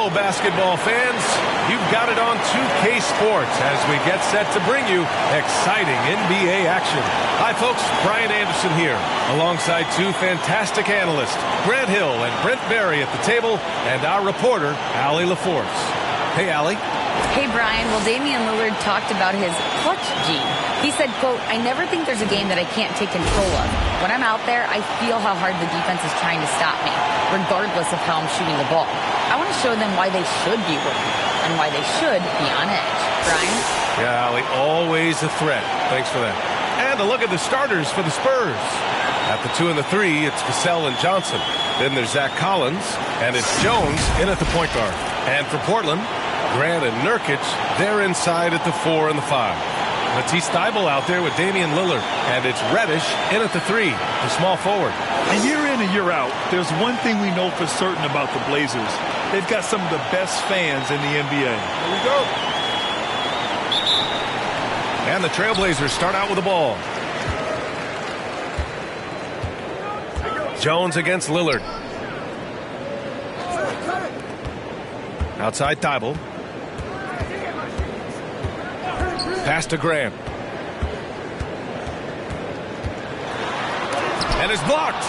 Hello, basketball fans. You've got it on 2K Sports as we get set to bring you exciting NBA action. Hi, folks. Brian Anderson here, alongside two fantastic analysts, Grant Hill and Brent Berry at the table, and our reporter, Allie LaForce. Hey, Allie. Hey, Brian. Well, Damian Lillard talked about his clutch gene. He said, quote, "I never think there's a game that I can't take control of. When I'm out there, I feel how hard the defense is trying to stop me, regardless of how I'm shooting the ball. I want to show them why they should be working and why they should be on edge." Brian? Yeah, Allie, always a threat. Thanks for that. And a look at the starters for the Spurs. At the 2 and the 3, it's Vassell and Johnson. Then there's Zach Collins, and it's Jones in at the point guard. And for Portland, Grant and Nurkic, they're inside at the 4 and the 5. Matisse Thybulle out there with Damian Lillard, and it's Reddish in at the 3, the small forward. And year in and year out, there's one thing we know for certain about the Blazers. They've got some of the best fans in the NBA. Here we go. And the Trailblazers start out with the ball. Jones against Lillard. Outside Thybulle. Pass to Grant. And it's blocked.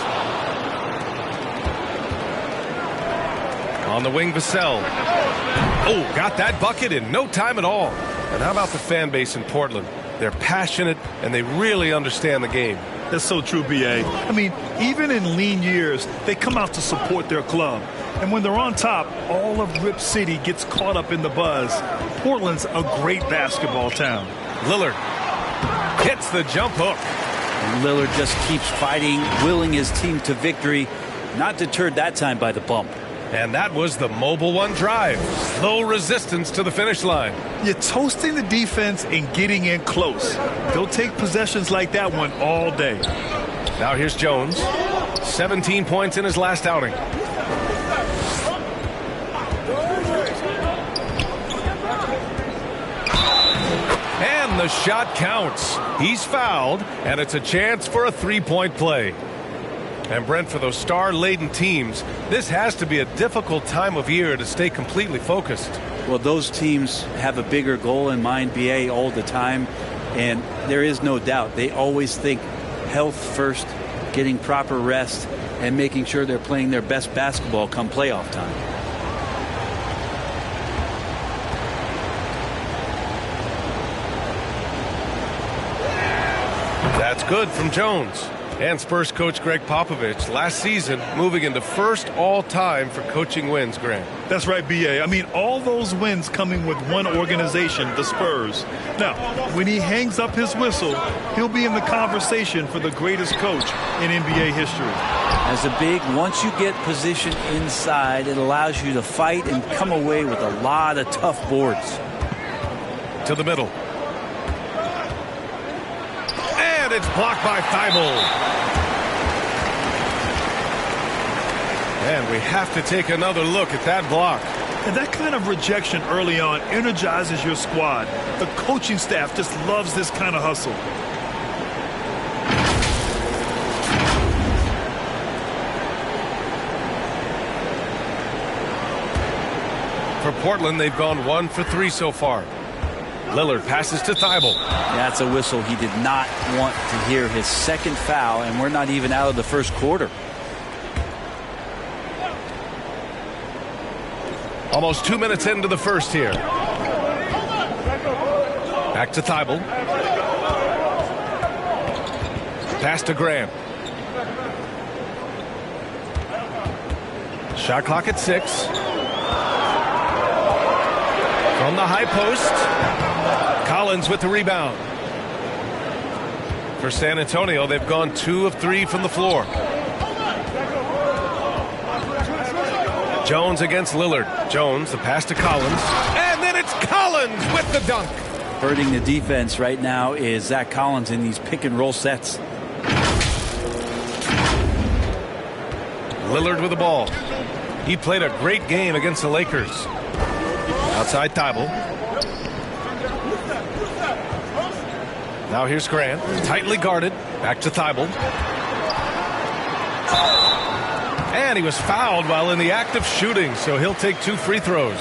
On the wing, Vassell. Oh, got that bucket in no time at all. And how about the fan base in Portland? They're passionate, and they really understand the game. That's so true, B.A. I mean, even in lean years, they come out to support their club. And when they're on top, all of Rip City gets caught up in the buzz. Portland's a great basketball town. Lillard hits the jump hook. And Lillard just keeps fighting, willing his team to victory. Not deterred that time by the bump. And that was the Mobile One drive. Low resistance to the finish line. You're toasting the defense and getting in close. They'll take possessions like that one all day. Now here's Jones. 17 points in his last outing. And the shot counts. He's fouled, and it's a chance for a three-point play. And Brent, for those star-laden teams, this has to be a difficult time of year to stay completely focused. Well, those teams have a bigger goal in mind, BA, all the time. And there is no doubt they always think health first, getting proper rest, and making sure they're playing their best basketball come playoff time. That's good from Jones. And Spurs coach Greg Popovich last season moving into first all-time for coaching wins, Grant. That's right, B.A. I mean, all those wins coming with one organization, the Spurs. Now, when he hangs up his whistle, he'll be in the conversation for the greatest coach in NBA history. As a big, once you get position inside, it allows you to fight and come away with a lot of tough boards. To the middle. And it's blocked by Thybulle. And we have to take another look at that block. And that kind of rejection early on energizes your squad. The coaching staff just loves this kind of hustle. For Portland, they've gone 1 for 3 so far. Lillard passes to Thybulle. That's a whistle he did not want to hear. His second foul, and we're not even out of the first quarter. Almost 2 minutes into the first here. Back to Thybulle. Pass to Graham. Shot clock at 6. From the high post. Collins with the rebound. For San Antonio, they've gone 2 of 3 from the floor. Jones against Lillard. Jones, the pass to Collins. And then it's Collins with the dunk. Hurting the defense right now is Zach Collins in these pick and roll sets. Lillard with the ball. He played a great game against the Lakers. Outside Thybulle. Now here's Grant. Tightly guarded. Back to Thybulle. And he was fouled while in the act of shooting, so he'll take 2 free throws.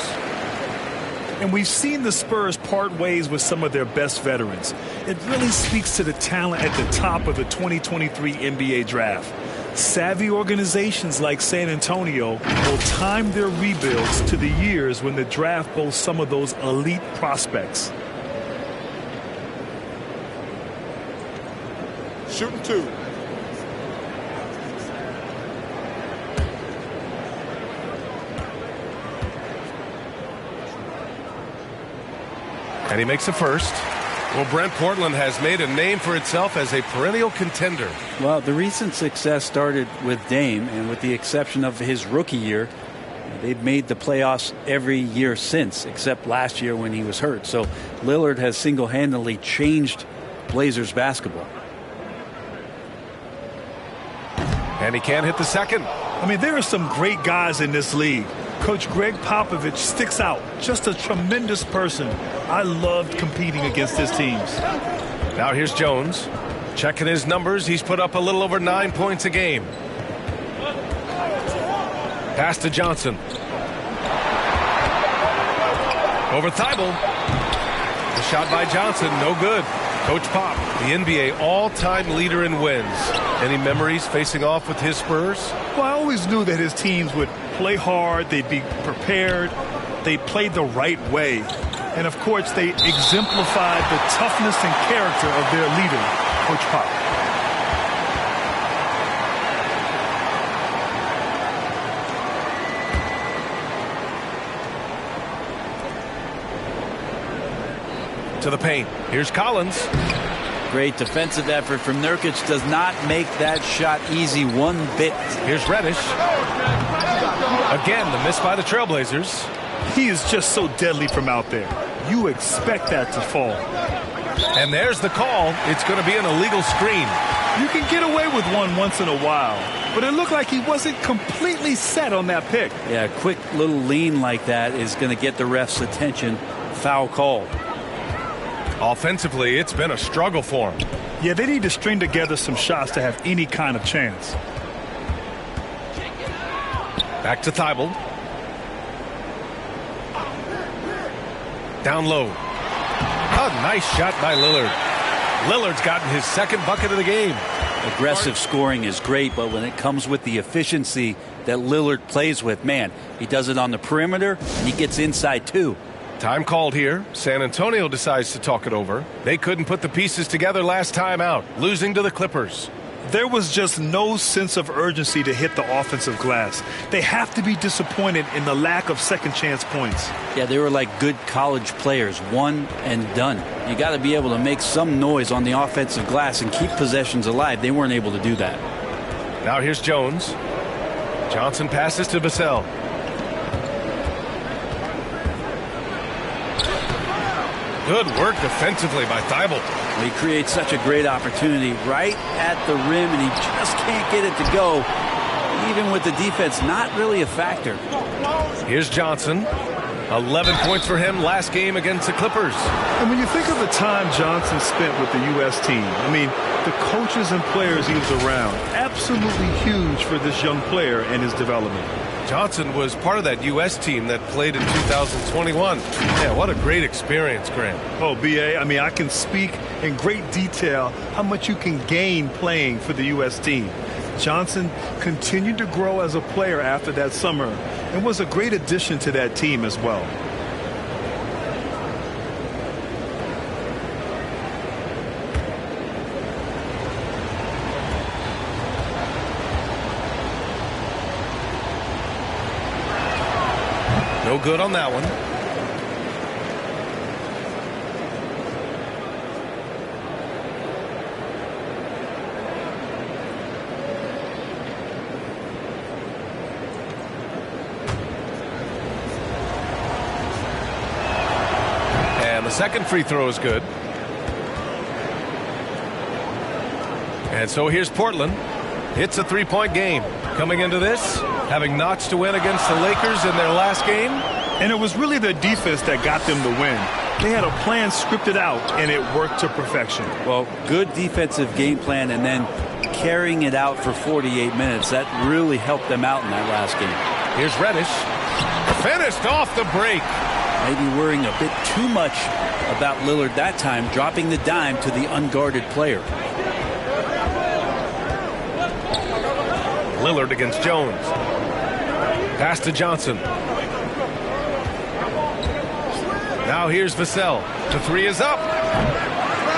And we've seen the Spurs part ways with some of their best veterans. It really speaks to the talent at the top of the 2023 NBA draft. Savvy organizations like San Antonio will time their rebuilds to the years when the draft boasts some of those elite prospects. Shooting 2. And he makes a first. Well, Brent, Portland has made a name for itself as a perennial contender. Well, the recent success started with Dame, and with the exception of his rookie year, they've made the playoffs every year since, except last year when he was hurt. So Lillard has single-handedly changed Blazers basketball. And he can't hit the second. I mean, there are some great guys in this league. Coach Greg Popovich sticks out. Just a tremendous person. I loved competing against his teams. Now here's Jones. Checking his numbers. He's put up a little over 9 points a game. Pass to Johnson. Over Thibault. The shot by Johnson, no good. Coach Pop, the NBA all-time leader in wins. Any memories facing off with his Spurs? Well, I always knew that his teams would play hard, they'd be prepared, they played the right way. And, of course, they exemplified the toughness and character of their leader, Coach Pop. To the paint. Here's Collins. Great defensive effort from Nurkic. Does not make that shot easy one bit. Here's Reddish. Again, the miss by the Trailblazers. He is just so deadly from out there. You expect that to fall. And there's the call. It's going to be an illegal screen. You can get away with one once in a while, but it looked like he wasn't completely set on that pick. Yeah, a quick little lean like that is going to get the ref's attention. Foul called. Offensively, it's been a struggle for him. Yeah, they need to string together some shots to have any kind of chance. Back to Thibault. Down low. A nice shot by Lillard. Lillard's gotten his second bucket of the game. Aggressive scoring is great, but when it comes with the efficiency that Lillard plays with, man, he does it on the perimeter and he gets inside too. Time called here. San Antonio decides to talk it over. They couldn't put the pieces together last time out, losing to the Clippers. There was just no sense of urgency to hit the offensive glass. They have to be disappointed in the lack of second chance points. Yeah, they were like good college players, one and done. You got to be able to make some noise on the offensive glass and keep possessions alive. They weren't able to do that. Now here's Jones. Johnson passes to Vassell. Good work defensively by Thibault. He creates such a great opportunity right at the rim, and he just can't get it to go. Even with the defense, not really a factor. Here's Johnson. 11 points for him last game against the Clippers. And when you think of the time Johnson spent with the U.S. team, I mean, the coaches and players he was around, absolutely huge for this young player and his development. Johnson was part of that U.S. team that played in 2021. Yeah, what a great experience, Grant. Oh, B.A., I mean, I can speak in great detail how much you can gain playing for the U.S. team. Johnson continued to grow as a player after that summer and was a great addition to that team as well. No good on that one. And the second free throw is good. And so here's Portland. It's a three-point game. Coming into this, having notched to win against the Lakers in their last game. And it was really their defense that got them the win. They had a plan scripted out, and it worked to perfection. Well, good defensive game plan and then carrying it out for 48 minutes. That really helped them out in that last game. Here's Reddish. Finished off the break. Maybe worrying a bit too much about Lillard that time, dropping the dime to the unguarded player. Lillard against Jones. Pass to Johnson. Now here's Vassell. The three is up.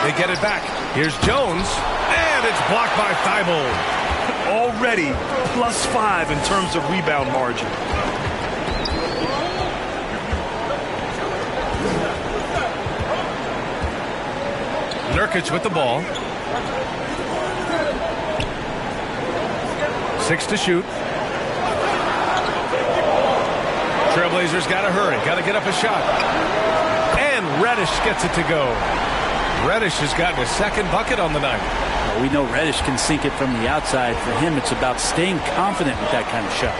They get it back. Here's Jones. And it's blocked by Thibault. Already +5 in terms of rebound margin. Nurkic with the ball. 6 to shoot. Trailblazers got to hurry. Got to get up a shot. And Reddish gets it to go. Reddish has gotten his second bucket on the night. Well, we know Reddish can sink it from the outside. For him, it's about staying confident with that kind of shot.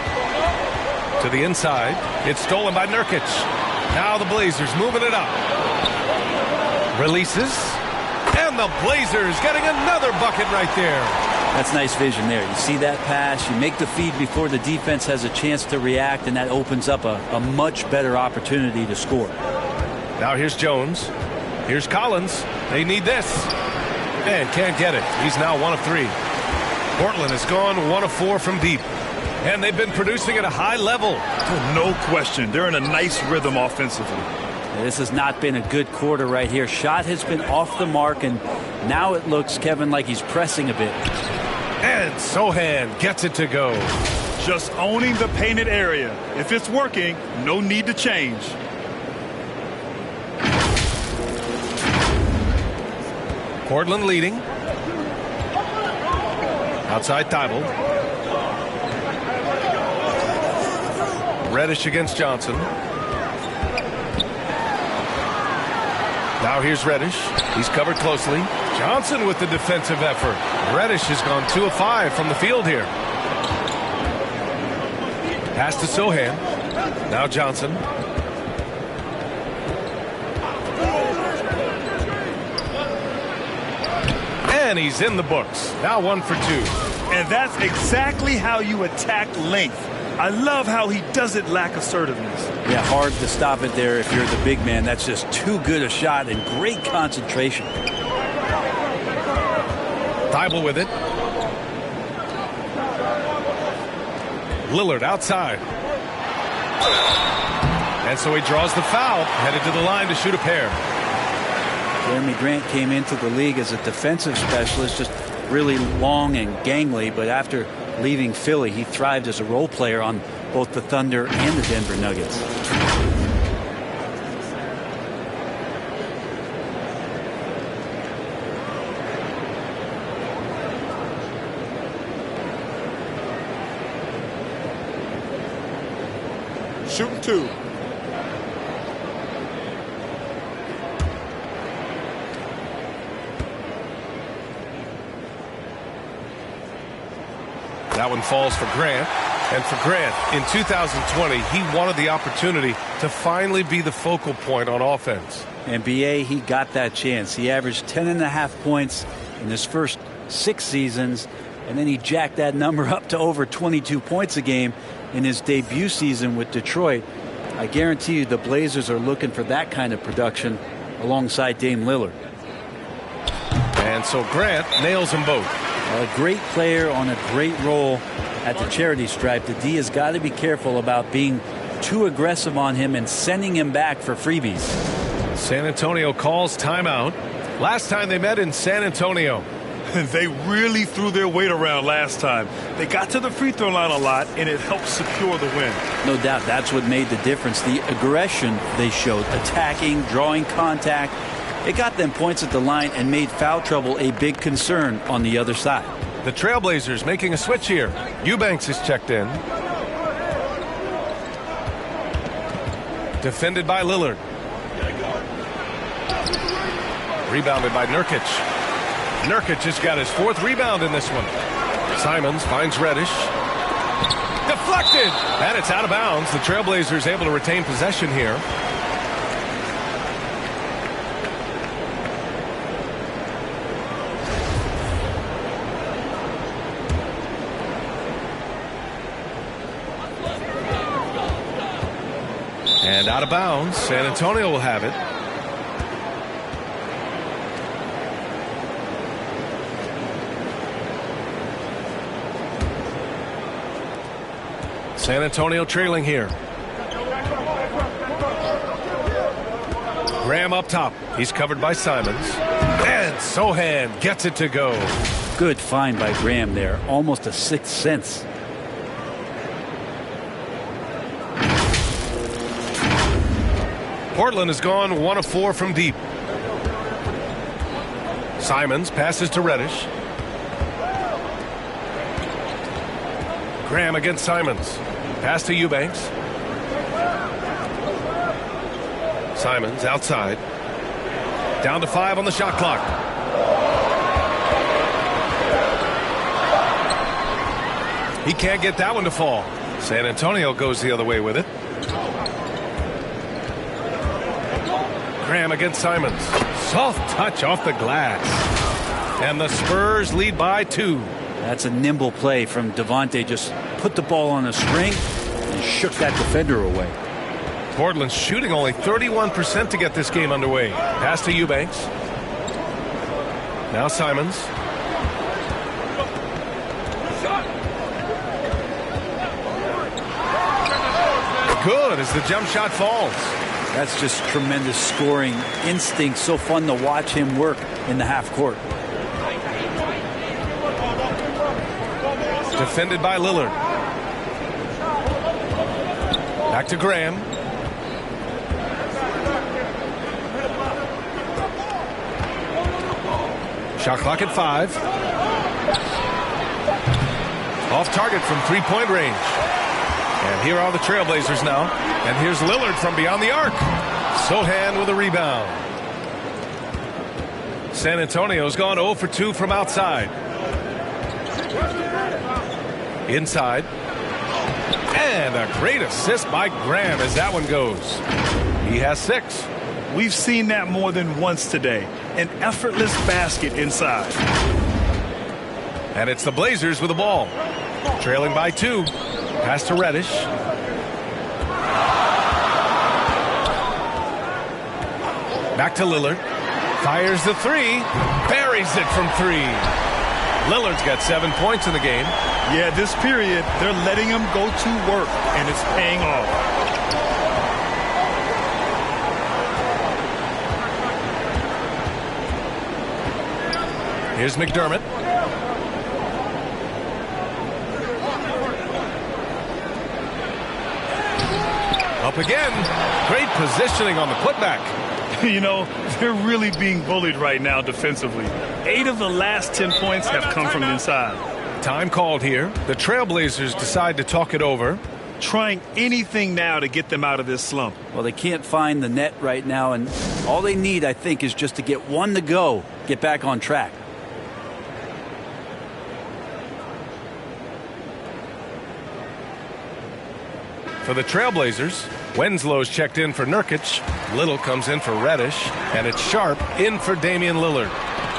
To the inside. It's stolen by Nurkic. Now the Blazers moving it up. Releases. And the Blazers getting another bucket right there. That's nice vision there. You see that pass, you make the feed before the defense has a chance to react, and that opens up a much better opportunity to score. Now here's Jones. Here's Collins. They need this. And can't get it. He's now 1 of 3. Portland has gone 1 of 4 from deep. And they've been producing at a high level. No question. They're in a nice rhythm offensively. This has not been a good quarter right here. Shot has been off the mark, and now it looks, Kevin, like he's pressing a bit. And Sohan gets it to go. Just owning the painted area. If it's working, no need to change. Portland leading. Outside Thibault. Reddish against Johnson. Now here's Reddish. He's covered closely. Johnson with the defensive effort. Reddish has gone 2 of 5 from the field here. Pass to Sohan. Now Johnson. And he's in the books. Now 1 for 2. And that's exactly how you attack length. I love how he doesn't lack assertiveness. Yeah, hard to stop it there if you're the big man. That's just too good a shot and great concentration. Thibault with it. Lillard outside. And so he draws the foul, headed to the line to shoot a pair. Jeremy Grant came into the league as a defensive specialist, just really long and gangly, but after leaving Philly, he thrived as a role player on both the Thunder and the Denver Nuggets. Shooting 2. That one falls for Grant. And for Grant, in 2020, he wanted the opportunity to finally be the focal point on offense. And BA, he got that chance. He averaged 10.5 points in his first 6 seasons, and then he jacked that number up to over 22 points a game in his debut season with Detroit. I guarantee you the Blazers are looking for that kind of production alongside Dame Lillard. And so Grant nails them both. A great player on a great role at the charity stripe. The D has got to be careful about being too aggressive on him and sending him back for freebies. San Antonio calls timeout. Last time they met in San Antonio. They really threw their weight around last time. They got to the free throw line a lot, and it helped secure the win. No doubt that's what made the difference. The aggression they showed, attacking, drawing contact. It got them points at the line and made foul trouble a big concern on the other side. The Trailblazers making a switch here. Eubanks is checked in. Defended by Lillard. Rebounded by Nurkic. Nurkic just got his 4th rebound in this one. Simons finds Reddish. Deflected! And it's out of bounds. The Trailblazers able to retain possession here. And out of bounds. San Antonio will have it. San Antonio trailing here. Graham up top. He's covered by Simons. And Sohan gets it to go. Good find by Graham there. Almost a sixth sense. Portland has gone 1 of 4 from deep. Simons passes to Reddish. Graham against Simons. Pass to Eubanks. Simons outside. Down to 5 on the shot clock. He can't get that one to fall. San Antonio goes the other way with it. Graham against Simons. Soft touch off the glass. And the Spurs lead by 2. That's a nimble play from Devontae. Just put the ball on a string and shook that defender away. Portland's shooting only 31% to get this game underway. Pass to Eubanks. Now Simons. Good as the jump shot falls. That's just tremendous scoring instinct. So fun to watch him work in the half court. Defended by Lillard. Back to Graham. Shot clock at 5. Off target from 3-point range. And here are the Trailblazers now. And here's Lillard from beyond the arc. Sohan with a rebound. San Antonio's gone 0 for 2 from outside. Inside. And a great assist by Graham as that one goes. He has 6. We've seen that more than once today. An effortless basket inside. And it's the Blazers with the ball. Trailing by 2. Pass to Reddish. Back to Lillard. Fires the 3. Buries it from 3. Lillard's got 7 points in the game. Yeah, this period, they're letting him go to work, and it's paying off. Here's McDermott. Up again. Great positioning on the putback. You know, they're really being bullied right now defensively. 8 of the last 10 points have come from inside. Time called here. The Trailblazers decide to talk it over. Trying anything now to get them out of this slump. Well, they can't find the net right now, and all they need, I think, is just to get one to go, get back on track. For the Trailblazers, Wenslow's checked in for Nurkic. Little comes in for Reddish. And it's Sharp in for Damian Lillard.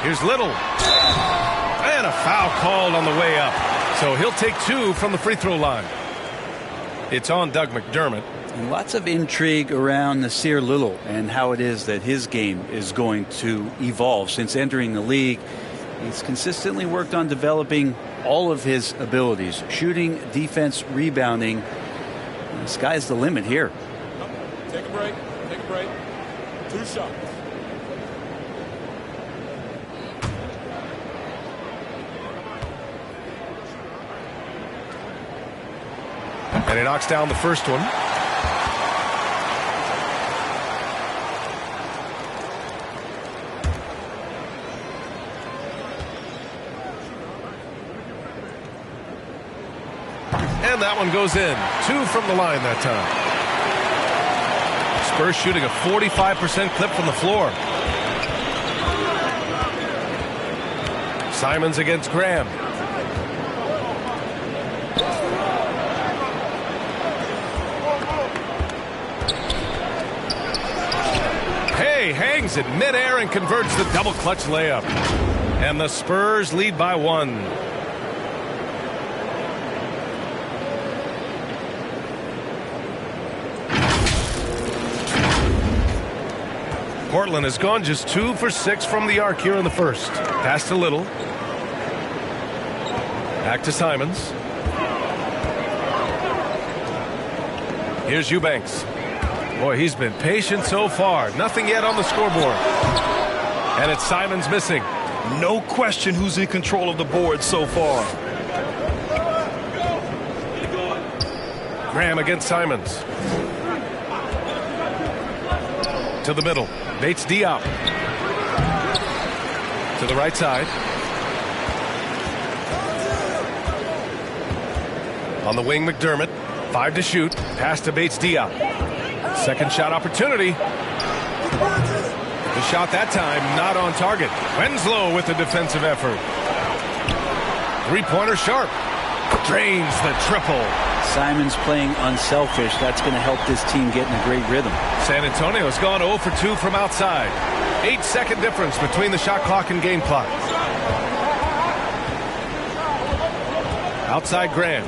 Here's Little. And a foul called on the way up. So he'll take 2 from the free throw line. It's on Doug McDermott. And lots of intrigue around Nasir Little and how it is that his game is going to evolve. Since entering the league, he's consistently worked on developing all of his abilities. Shooting, defense, rebounding. The sky's the limit here. Take a break. Take a break. 2 shots. And he knocks down the first one. And that one goes in. 2 from the line that time. Spurs shooting a 45% clip from the floor. Simons against Graham. Hay hangs it midair and converts the double clutch layup. And the Spurs lead by 1. Portland has gone just 2 for 6 from the arc here in the first. Pass to Little. Back to Simons. Here's Eubanks. Boy, he's been patient so far. Nothing yet on the scoreboard. And it's Simons missing. No question who's in control of the board so far. Graham against Simons. To the middle. Bates Diop. To the right side. On the wing, McDermott. 5 to shoot. Pass to Bates Diop. Second shot opportunity. The shot that time not on target. Winslow with the defensive effort. Three-pointer Sharp. Drains the triple. Simons playing unselfish. That's going to help this team get in a great rhythm. San Antonio's gone 0 for 2 from outside. 8-second difference between the shot clock and game clock. Outside Graham.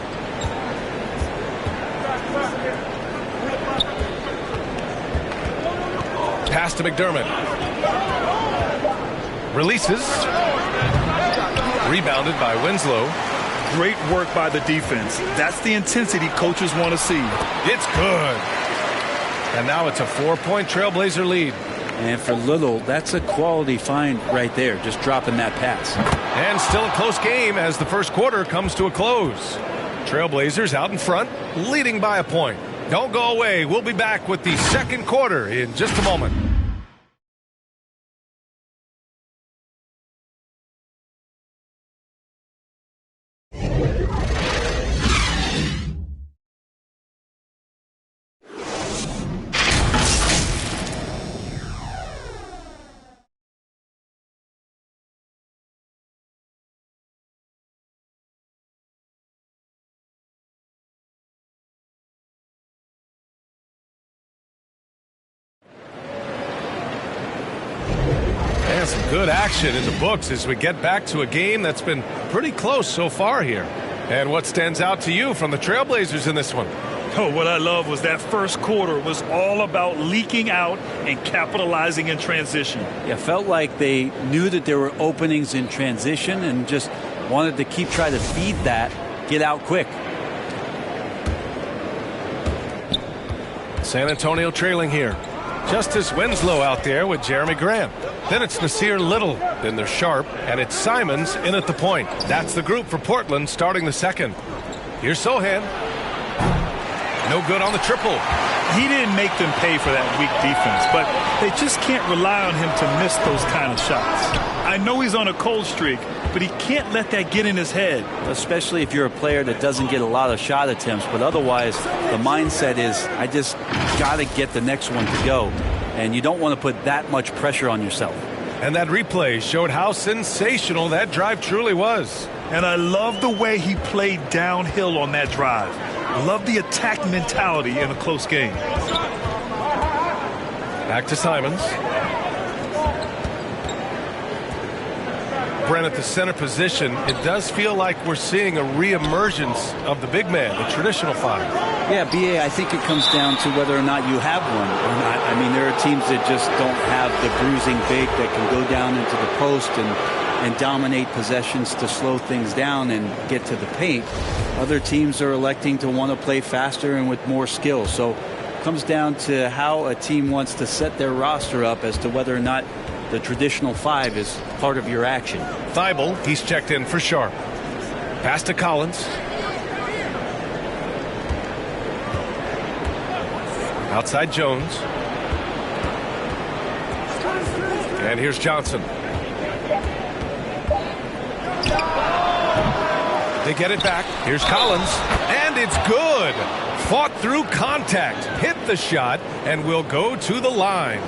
Pass to McDermott. Releases. Rebounded by Winslow. Great work by the defense. That's the intensity coaches want to see. It's good. And now it's a 4-point Trailblazer lead. And for Little, that's a quality find right there, just dropping that pass. And still a close game as the first quarter comes to a close. Trailblazers out in front, leading by a point. Don't go away. We'll be back with the second quarter in just a moment. And some good action in the books as we get back to a game that's been pretty close so far here. And what stands out to you from the Trailblazers in this one? Oh, what I love was that first quarter was all about leaking out and capitalizing in transition. Yeah, felt like they knew that there were openings in transition and just wanted to trying to feed that, get out quick. San Antonio trailing here. Justice Winslow out there with Jeremy Grant. Then it's Nasir Little. Then there's Sharp. And it's Simons in at the point. That's the group for Portland starting the second. Here's Sohan. No good on the triple. He didn't make them pay for that weak defense, but they just can't rely on him to miss those kind of shots. I know he's on a cold streak, but he can't let that get in his head. Especially if you're a player that doesn't get a lot of shot attempts, but otherwise the mindset is I just got to get the next one to go, and you don't want to put that much pressure on yourself. And that replay showed how sensational that drive truly was. And I love the way he played downhill on that drive. Love the attack mentality in a close game. Back to Simons. Brent at the center position. It does feel like we're seeing a reemergence of the big man, the traditional five. Yeah, BA, I think it comes down to whether or not you have one or not. I mean, there are teams that just don't have the bruising big that can go down into the post and dominate possessions to slow things down and get to the paint. Other teams are electing to want to play faster and with more skill. So it comes down to how a team wants to set their roster up as to whether or not the traditional five is part of your action. Thibault, he's checked in for Sharp. Pass to Collins. Outside Jones. And here's Johnson. They get it back. Here's Collins. And it's good. Fought through contact. Hit the shot and will go to the line.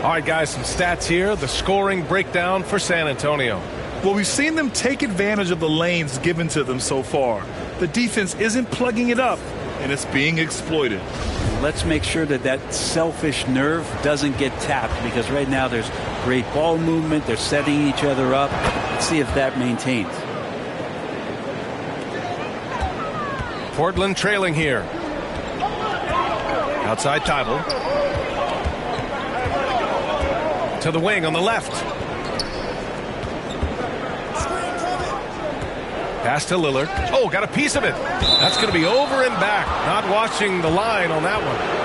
All right, guys, some stats here. The scoring breakdown for San Antonio. Well, we've seen them take advantage of the lanes given to them so far. The defense isn't plugging it up, and it's being exploited. Let's make sure that that selfish nerve doesn't get tapped, because right now there's great ball movement. They're setting each other up. Let's see if that maintains. Portland trailing here. Outside Thibault. to the wing on the left. Pass to Lillard. Oh, got a piece of it. That's going to be over and back. Not watching the line on that one.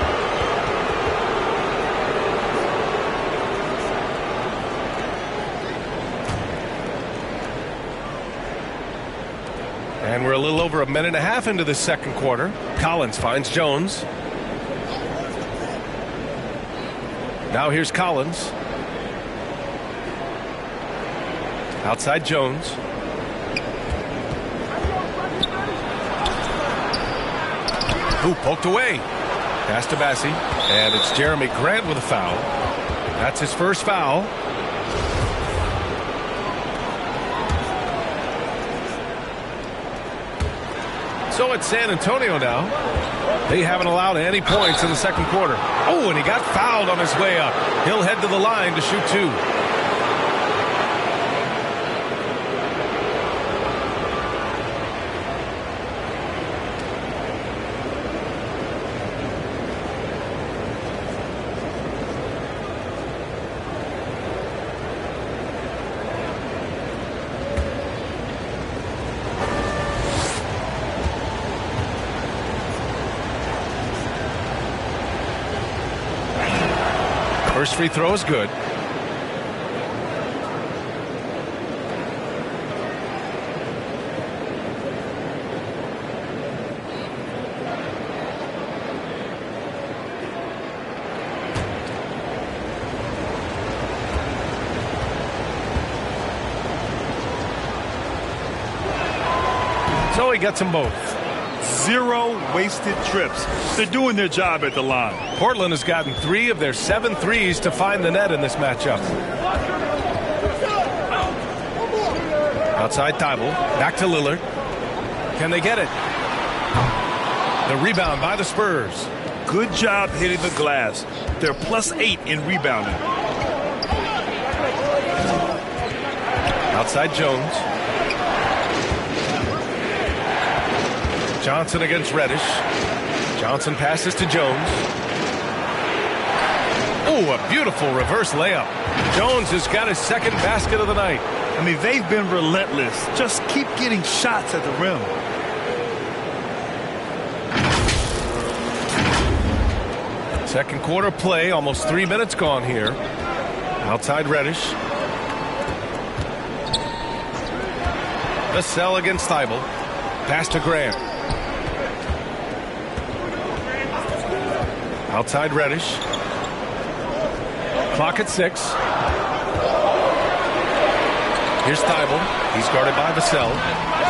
And we're a little over a minute and a half into the second quarter. Collins finds Jones. Now here's Collins. Outside Jones. Ooh, poked away. Pass to Bassie. And it's Jeremy Grant with a foul. That's his first foul. So it's San Antonio now. They haven't allowed any points in the second quarter. Oh, and he got fouled on his way up. He'll head to the line to shoot 2. First free throw is good. So he gets them both. 0 wasted trips. They're doing their job at the line. Portland has gotten 3 of their 7 threes to find the net in this matchup. Outside Thibault. Back to Lillard. Can they get it? The rebound by the Spurs. Good job hitting the glass. They're +8 in rebounding. Outside Jones. Johnson against Reddish. Johnson passes to Jones. Oh, a beautiful reverse layup. Jones has got his second basket of the night. I mean, they've been relentless. Just keep getting shots at the rim. Second quarter play, almost 3 minutes gone here. Outside Reddish. The sell against Thibault. Pass to Grant. Outside Reddish. Clock at 6. Here's Thibault. He's guarded by Vassell.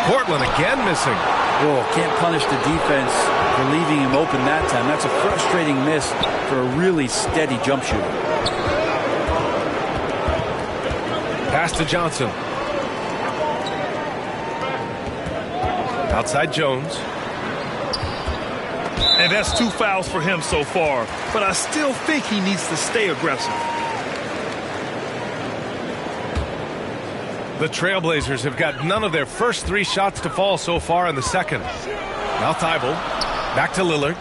Portland again missing. Oh, can't punish the defense for leaving him open that time. That's a frustrating miss for a really steady jump shooter. Pass to Johnson. Outside Jones. And that's 2 fouls for him so far. But I still think he needs to stay aggressive. The Trailblazers have got none of their first 3 shots to fall so far in the second. Now Thibault. Back to Lillard.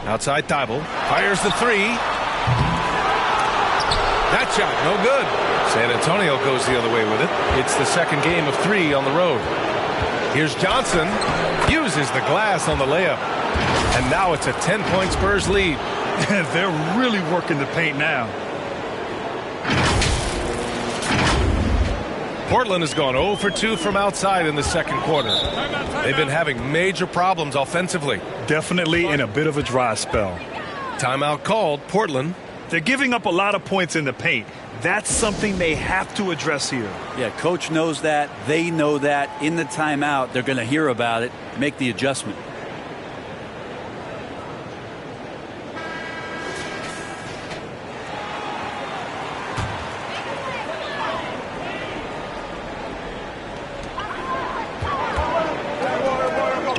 Outside Thibault. Fires the 3. That shot, no good. San Antonio goes the other way with it. It's the second game of 3 on the road. Here's Johnson. Uses the glass on the layup. And now it's a 10-point Spurs lead. They're really working the paint now. Portland has gone 0 for 2 from outside in the second quarter. They've been having major problems offensively. Definitely in a bit of a dry spell. Timeout called. Portland. They're giving up a lot of points in the paint. That's something they have to address here. Yeah, coach knows that. They know that. In the timeout, they're going to hear about it, make the adjustment.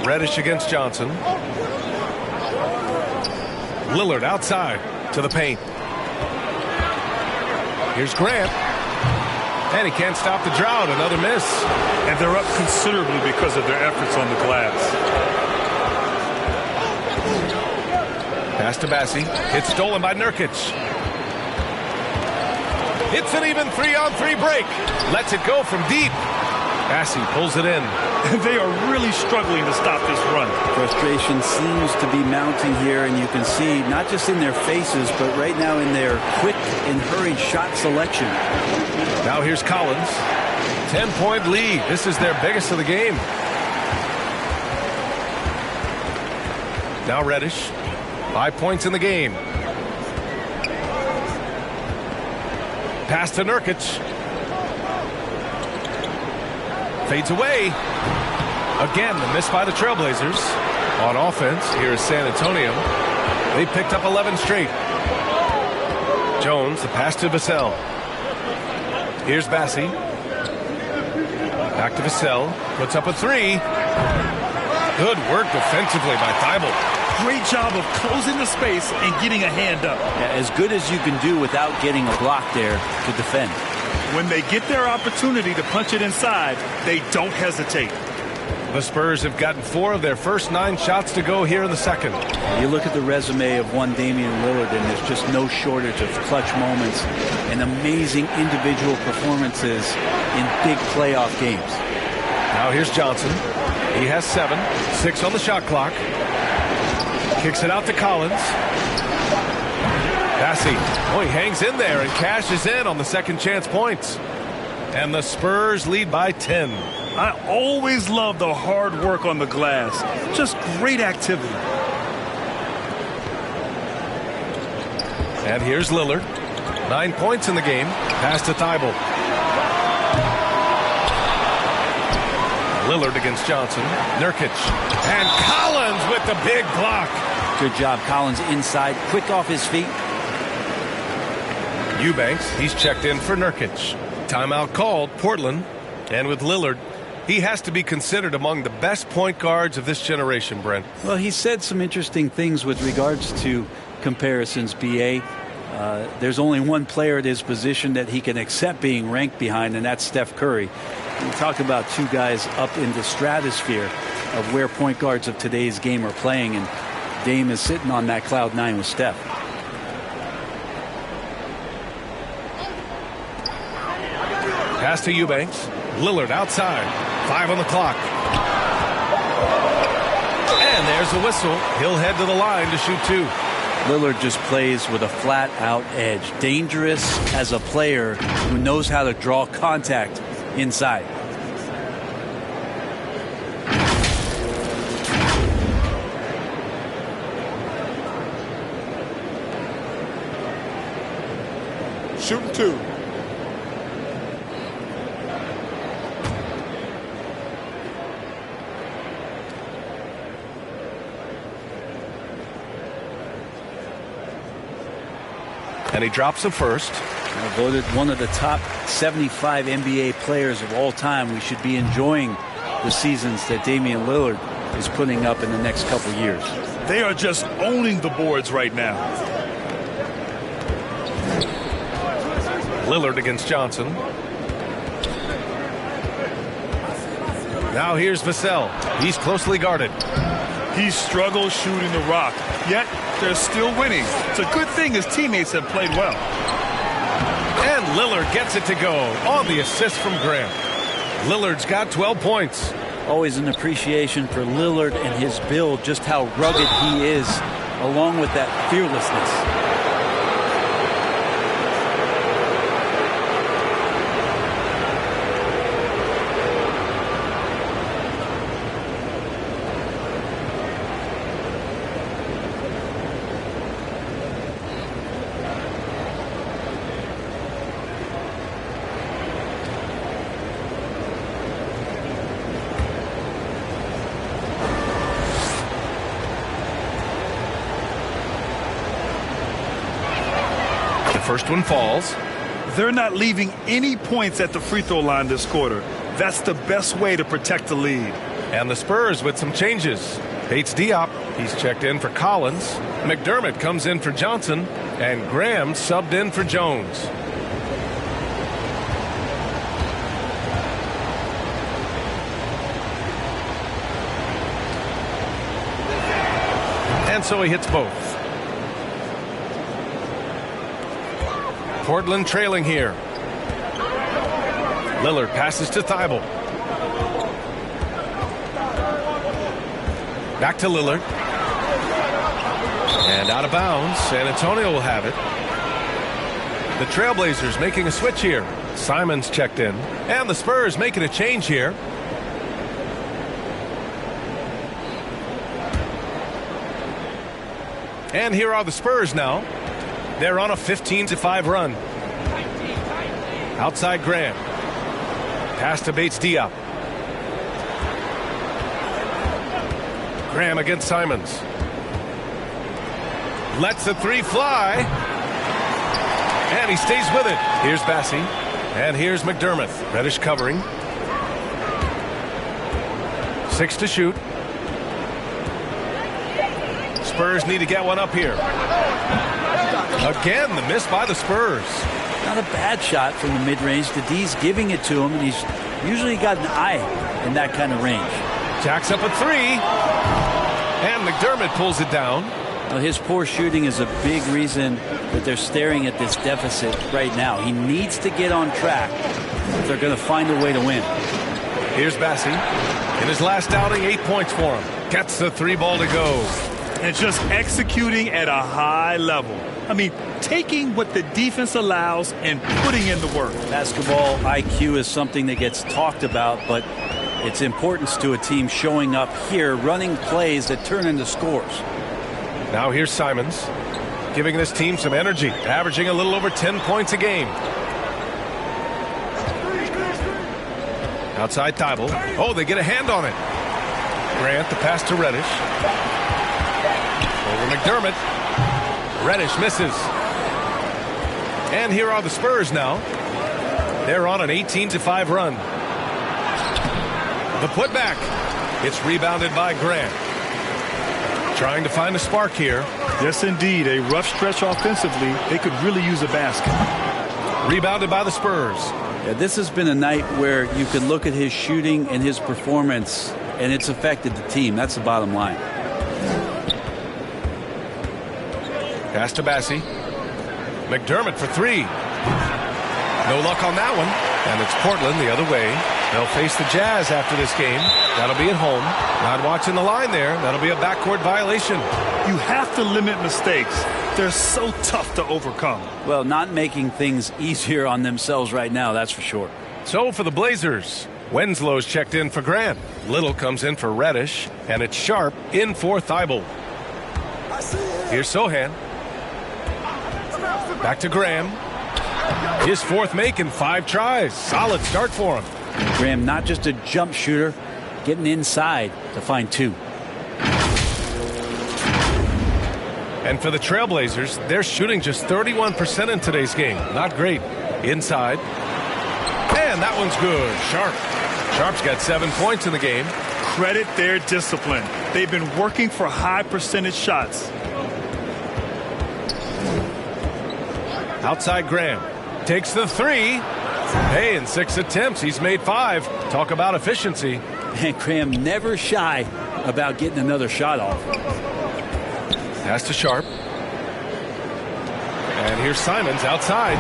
Reddish against Johnson. Lillard outside to the paint. Here's Grant. And he can't stop the drought. Another miss. And they're up considerably because of their efforts on the glass. Pass to Bassi. It's stolen by Nurkic. It's an even 3-on-3 break. Lets it go from deep. Bassi pulls it in. They are really struggling to stop this run. Frustration seems to be mounting here, and you can see not just in their faces, but right now in their quick and hurried shot selection. Now here's Collins. 10-point lead. This is their biggest of the game. Now Reddish. 5 points in the game. Pass to Nurkic. Fades away. Again, the miss by the Trailblazers. On offense, here is San Antonio. They picked up 11 straight. Jones, the pass to Vassell. Here's Bassi. Back to Vassell. Puts up a three. Good work defensively by Thibault. Great job of closing the space and getting a hand up. Yeah, as good as you can do without getting a block there to defend. When they get their opportunity to punch it inside, they don't hesitate. The Spurs have gotten 4 of their first 9 shots to go here in the second. You look at the resume of one Damian Lillard, and there's just no shortage of clutch moments and amazing individual performances in big playoff games. Now here's Johnson. He has 7. 6 on the shot clock. Kicks it out to Collins. Bassi. Oh, he hangs in there and cashes in on the second chance points. And the Spurs lead by 10. I always love the hard work on the glass. Just great activity. And here's Lillard. 9 points in the game. Pass to Thibault. Lillard against Johnson. Nurkic. And Collins with the big block. Good job, Collins inside, quick off his feet. Eubanks, he's checked in for Nurkic. Timeout called, Portland. And with Lillard, he has to be considered among the best point guards of this generation, Brent. Well, he said some interesting things with regards to comparisons, B.A. There's only one player at his position that he can accept being ranked behind, and that's Steph Curry. We talk about 2 guys up in the stratosphere of where point guards of today's game are playing, and Dame is sitting on that cloud 9 with Steph. Pass to Eubanks. Lillard outside. 5 on the clock. And there's the whistle. He'll head to the line to shoot 2. Lillard just plays with a flat-out edge. Dangerous as a player who knows how to draw contact inside. Shooting 2. And he drops the first. Voted one of the top 75 NBA players of all time. We should be enjoying the seasons that Damian Lillard is putting up in the next couple years. They are just owning the boards right now. Lillard against Johnson. Now here's Vassell. He's closely guarded. He struggles shooting the rock, yet they're still winning. It's a good thing his teammates have played well. And Lillard gets it to go on the assist from Graham. Lillard's got 12 points. Always an appreciation for Lillard and his build, just how rugged he is, along with that fearlessness. First one falls. They're not leaving any points at the free throw line this quarter. That's the best way to protect the lead. And the Spurs with some changes. Bates Diop, he's checked in for Collins. McDermott comes in for Johnson. And Graham subbed in for Jones. And so he hits both. Portland trailing here. Lillard passes to Thibault. Back to Lillard. And out of bounds. San Antonio will have it. The Trailblazers making a switch here. Simons checked in. And the Spurs making a change here. And here are the Spurs now. They're on a 15-5 run. Outside Graham. Pass to Bates-Diop. Graham against Simons. Lets the three fly. And he stays with it. Here's Bassi. And here's McDermott. Reddish covering. 6 to shoot. Spurs need to get one up here. Again, the miss by the Spurs. Not a bad shot from the mid-range. The D's giving it to him, and he's usually got an eye in that kind of range. Jacks up a three. And McDermott pulls it down. Well, his poor shooting is a big reason that they're staring at this deficit right now. He needs to get on track if they're going to find a way to win. Here's Bassi. In his last outing, 8 points for him. Gets the three ball to go. And just executing at a high level. I mean, taking what the defense allows and putting in the work. Basketball IQ is something that gets talked about, but its importance to a team showing up here, running plays that turn into scores. Now here's Simons, giving this team some energy, averaging a little over 10 points a game. Outside Thibault. Oh, they get a hand on it. Grant, the pass to Reddish. Over McDermott. Reddish misses. And here are the Spurs now. They're on an 18-5 run. The putback. It's rebounded by Grant. Trying to find a spark here. Yes, indeed. A rough stretch offensively. They could really use a basket. Rebounded by the Spurs. Yeah, this has been a night where you can look at his shooting and his performance, and it's affected the team. That's the bottom line. Pass to Bassi. McDermott for three. No luck on that one. And it's Portland the other way. They'll face the Jazz after this game. That'll be at home. Not watching the line there. That'll be a backcourt violation. You have to limit mistakes. They're so tough to overcome. Well, not making things easier on themselves right now, that's for sure. So for the Blazers, Wenslow's checked in for Grant. Little comes in for Reddish. And it's Sharp in for Thibault. Here's Sohan. Back to Graham. His fourth make in 5 tries. Solid start for him. Graham, not just a jump shooter, getting inside to find 2. And for the Trailblazers, they're shooting just 31% in today's game. Not great. Inside. And that one's good. Sharp. Sharp's got 7 points in the game. Credit their discipline. They've been working for high percentage shots. Outside Graham. Takes the three. Hey, in 6 attempts, he's made 5. Talk about efficiency. And Graham never shy about getting another shot off. Pass to Sharp. And here's Simons outside.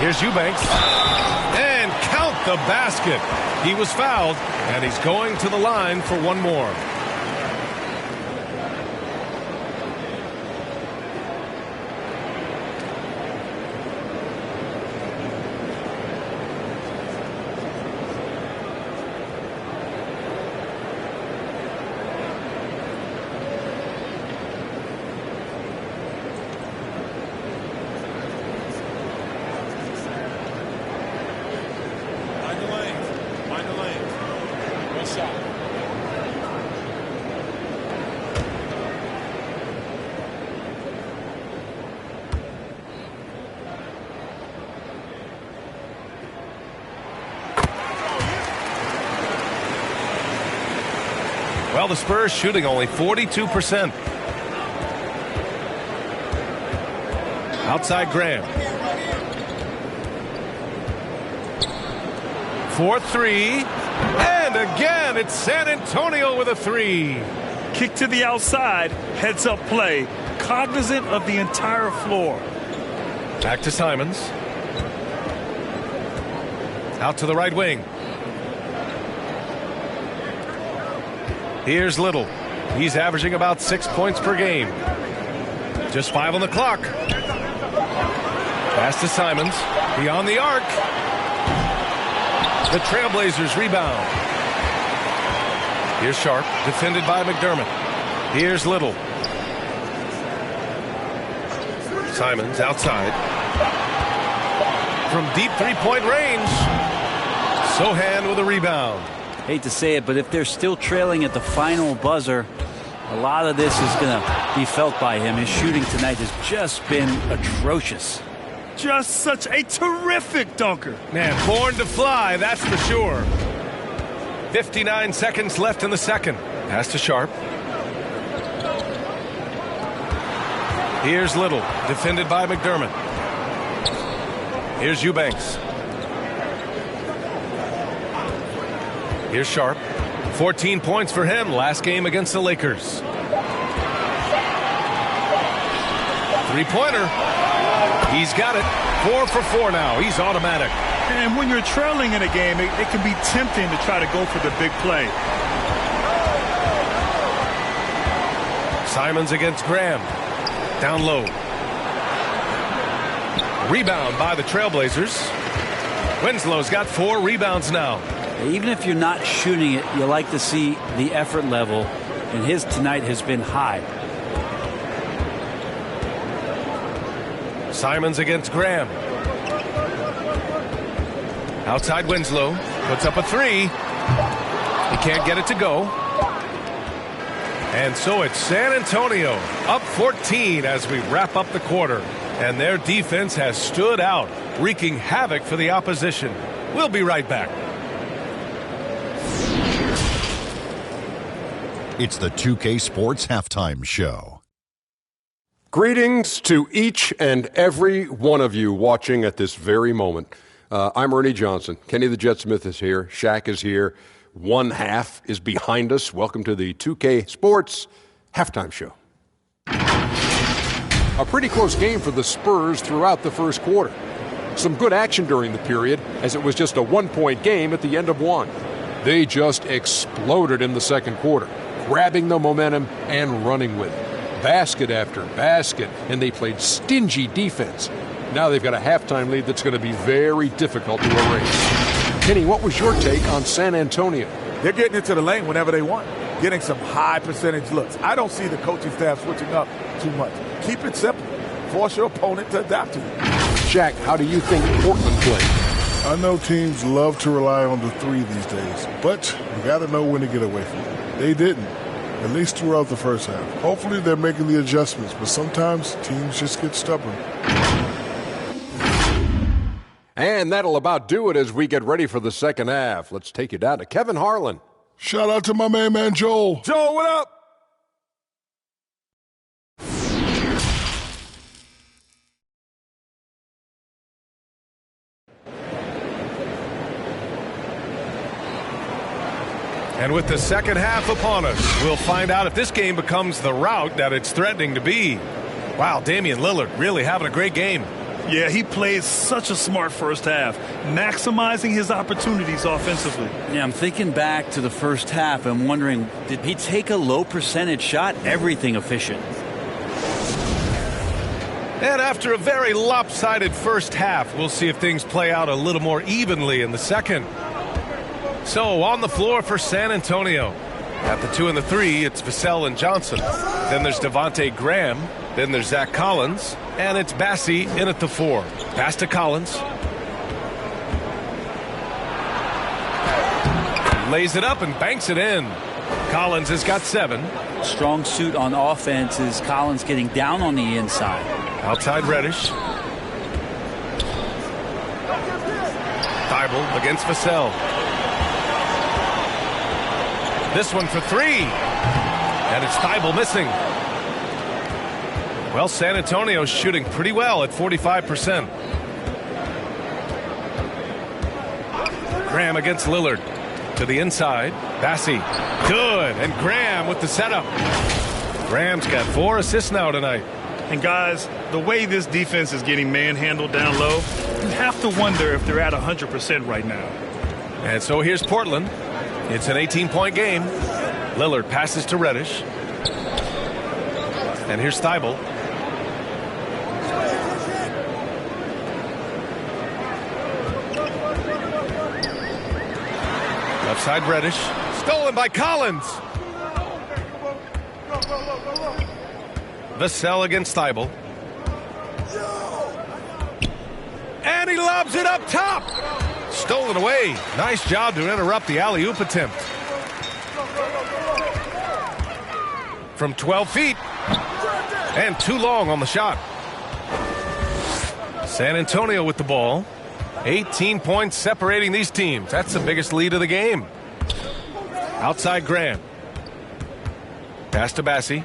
Here's Eubanks. And count the basket. He was fouled, and he's going to the line for one more. Well, the Spurs shooting only 42%. Outside Graham. 4-3. And again, it's San Antonio with a 3. Kick to the outside, heads up play, cognizant of the entire floor. Back to Simons. Out to the right wing. Here's Little. He's averaging about 6 points per game. Just 5 on the clock. Pass to Simons. Beyond the arc. The Trailblazers rebound. Here's Sharp, defended by McDermott. Here's Little. Simons outside. From deep three-point range. Sohan with a rebound. Hate to say it, but if they're still trailing at the final buzzer, a lot of this is going to be felt by him. His shooting tonight has just been atrocious. Just such a terrific dunker. Man, born to fly, that's for sure. 59 seconds left in the second. Pass to Sharp. Here's Little, defended by McDermott. Here's Eubanks. Here's Sharp. 14 points for him last game against the Lakers. Three-pointer. He's got it. 4 for 4 now. He's automatic. And when you're trailing in a game, it can be tempting to try to go for the big play. Simons against Graham. Down low. Rebound by the Trailblazers. Winslow's got 4 rebounds now. Even if you're not shooting it, you like to see the effort level, and his tonight has been high. Simons against Graham. Outside Winslow. Puts up a 3. He can't get it to go. And so it's San Antonio up 14 as we wrap up the quarter. And their defense has stood out, wreaking havoc for the opposition. We'll be right back. It's the 2K Sports Halftime Show. Greetings to each and every one of you watching at this very moment. I'm Ernie Johnson. Kenny the Jet Smith is here. Shaq is here. One half is behind us. Welcome to the 2K Sports Halftime Show. A pretty close game for the Spurs throughout the first quarter. Some good action during the period, as it was just a one-point game at the end of one. They just exploded in the second quarter, grabbing the momentum and running with it. Basket after basket, and they played stingy defense. Now they've got a halftime lead that's going to be very difficult to erase. Kenny, what was your take on San Antonio? They're getting into the lane whenever they want, getting some high percentage looks. I don't see the coaching staff switching up too much. Keep it simple. Force your opponent to adapt to you. Shaq, how do you think Portland played? I know teams love to rely on the 3 these days, but you got to know when to get away from it. They didn't, at least throughout the first half. Hopefully they're making the adjustments, but sometimes teams just get stubborn. And that'll about do it as we get ready for the second half. Let's take you down to Kevin Harlan. Shout out to my man Joel. Joel, what up? And with the second half upon us, we'll find out if this game becomes the rout that it's threatening to be. Wow, Damian Lillard really having a great game. Yeah, he played such a smart first half, maximizing his opportunities offensively. Yeah, I'm thinking back to the first half and wondering, did he take a low percentage shot? Everything efficient. And after a very lopsided first half, we'll see if things play out a little more evenly in the second. So on the floor for San Antonio. At the 2 and the 3, it's Vassell and Johnson. Then there's Devontae Graham. Then there's Zach Collins. And it's Bassie in at the 4. Pass to Collins. Lays it up and banks it in. Collins has got 7. Strong suit on offense is Collins getting down on the inside. Outside Reddish. Thibault against Vassell. This one for 3. And it's Thibault missing. Well, San Antonio's shooting pretty well at 45%. Graham against Lillard. To the inside. Bassie. Good. And Graham with the setup. Graham's got 4 assists now tonight. And guys, the way this defense is getting manhandled down low, you have to wonder if they're at 100% right now. And so here's Portland. It's an 18-point game. Lillard passes to Reddish. And here's Thibault. Left side Reddish. Stolen by Collins. Vassell against Thibault. And he lobs it up top. Stolen away. Nice job to interrupt the alley-oop attempt. From 12 feet. And too long on the shot. San Antonio with the ball. 18 points separating these teams. That's the biggest lead of the game. Outside Graham. Pass to Bassie.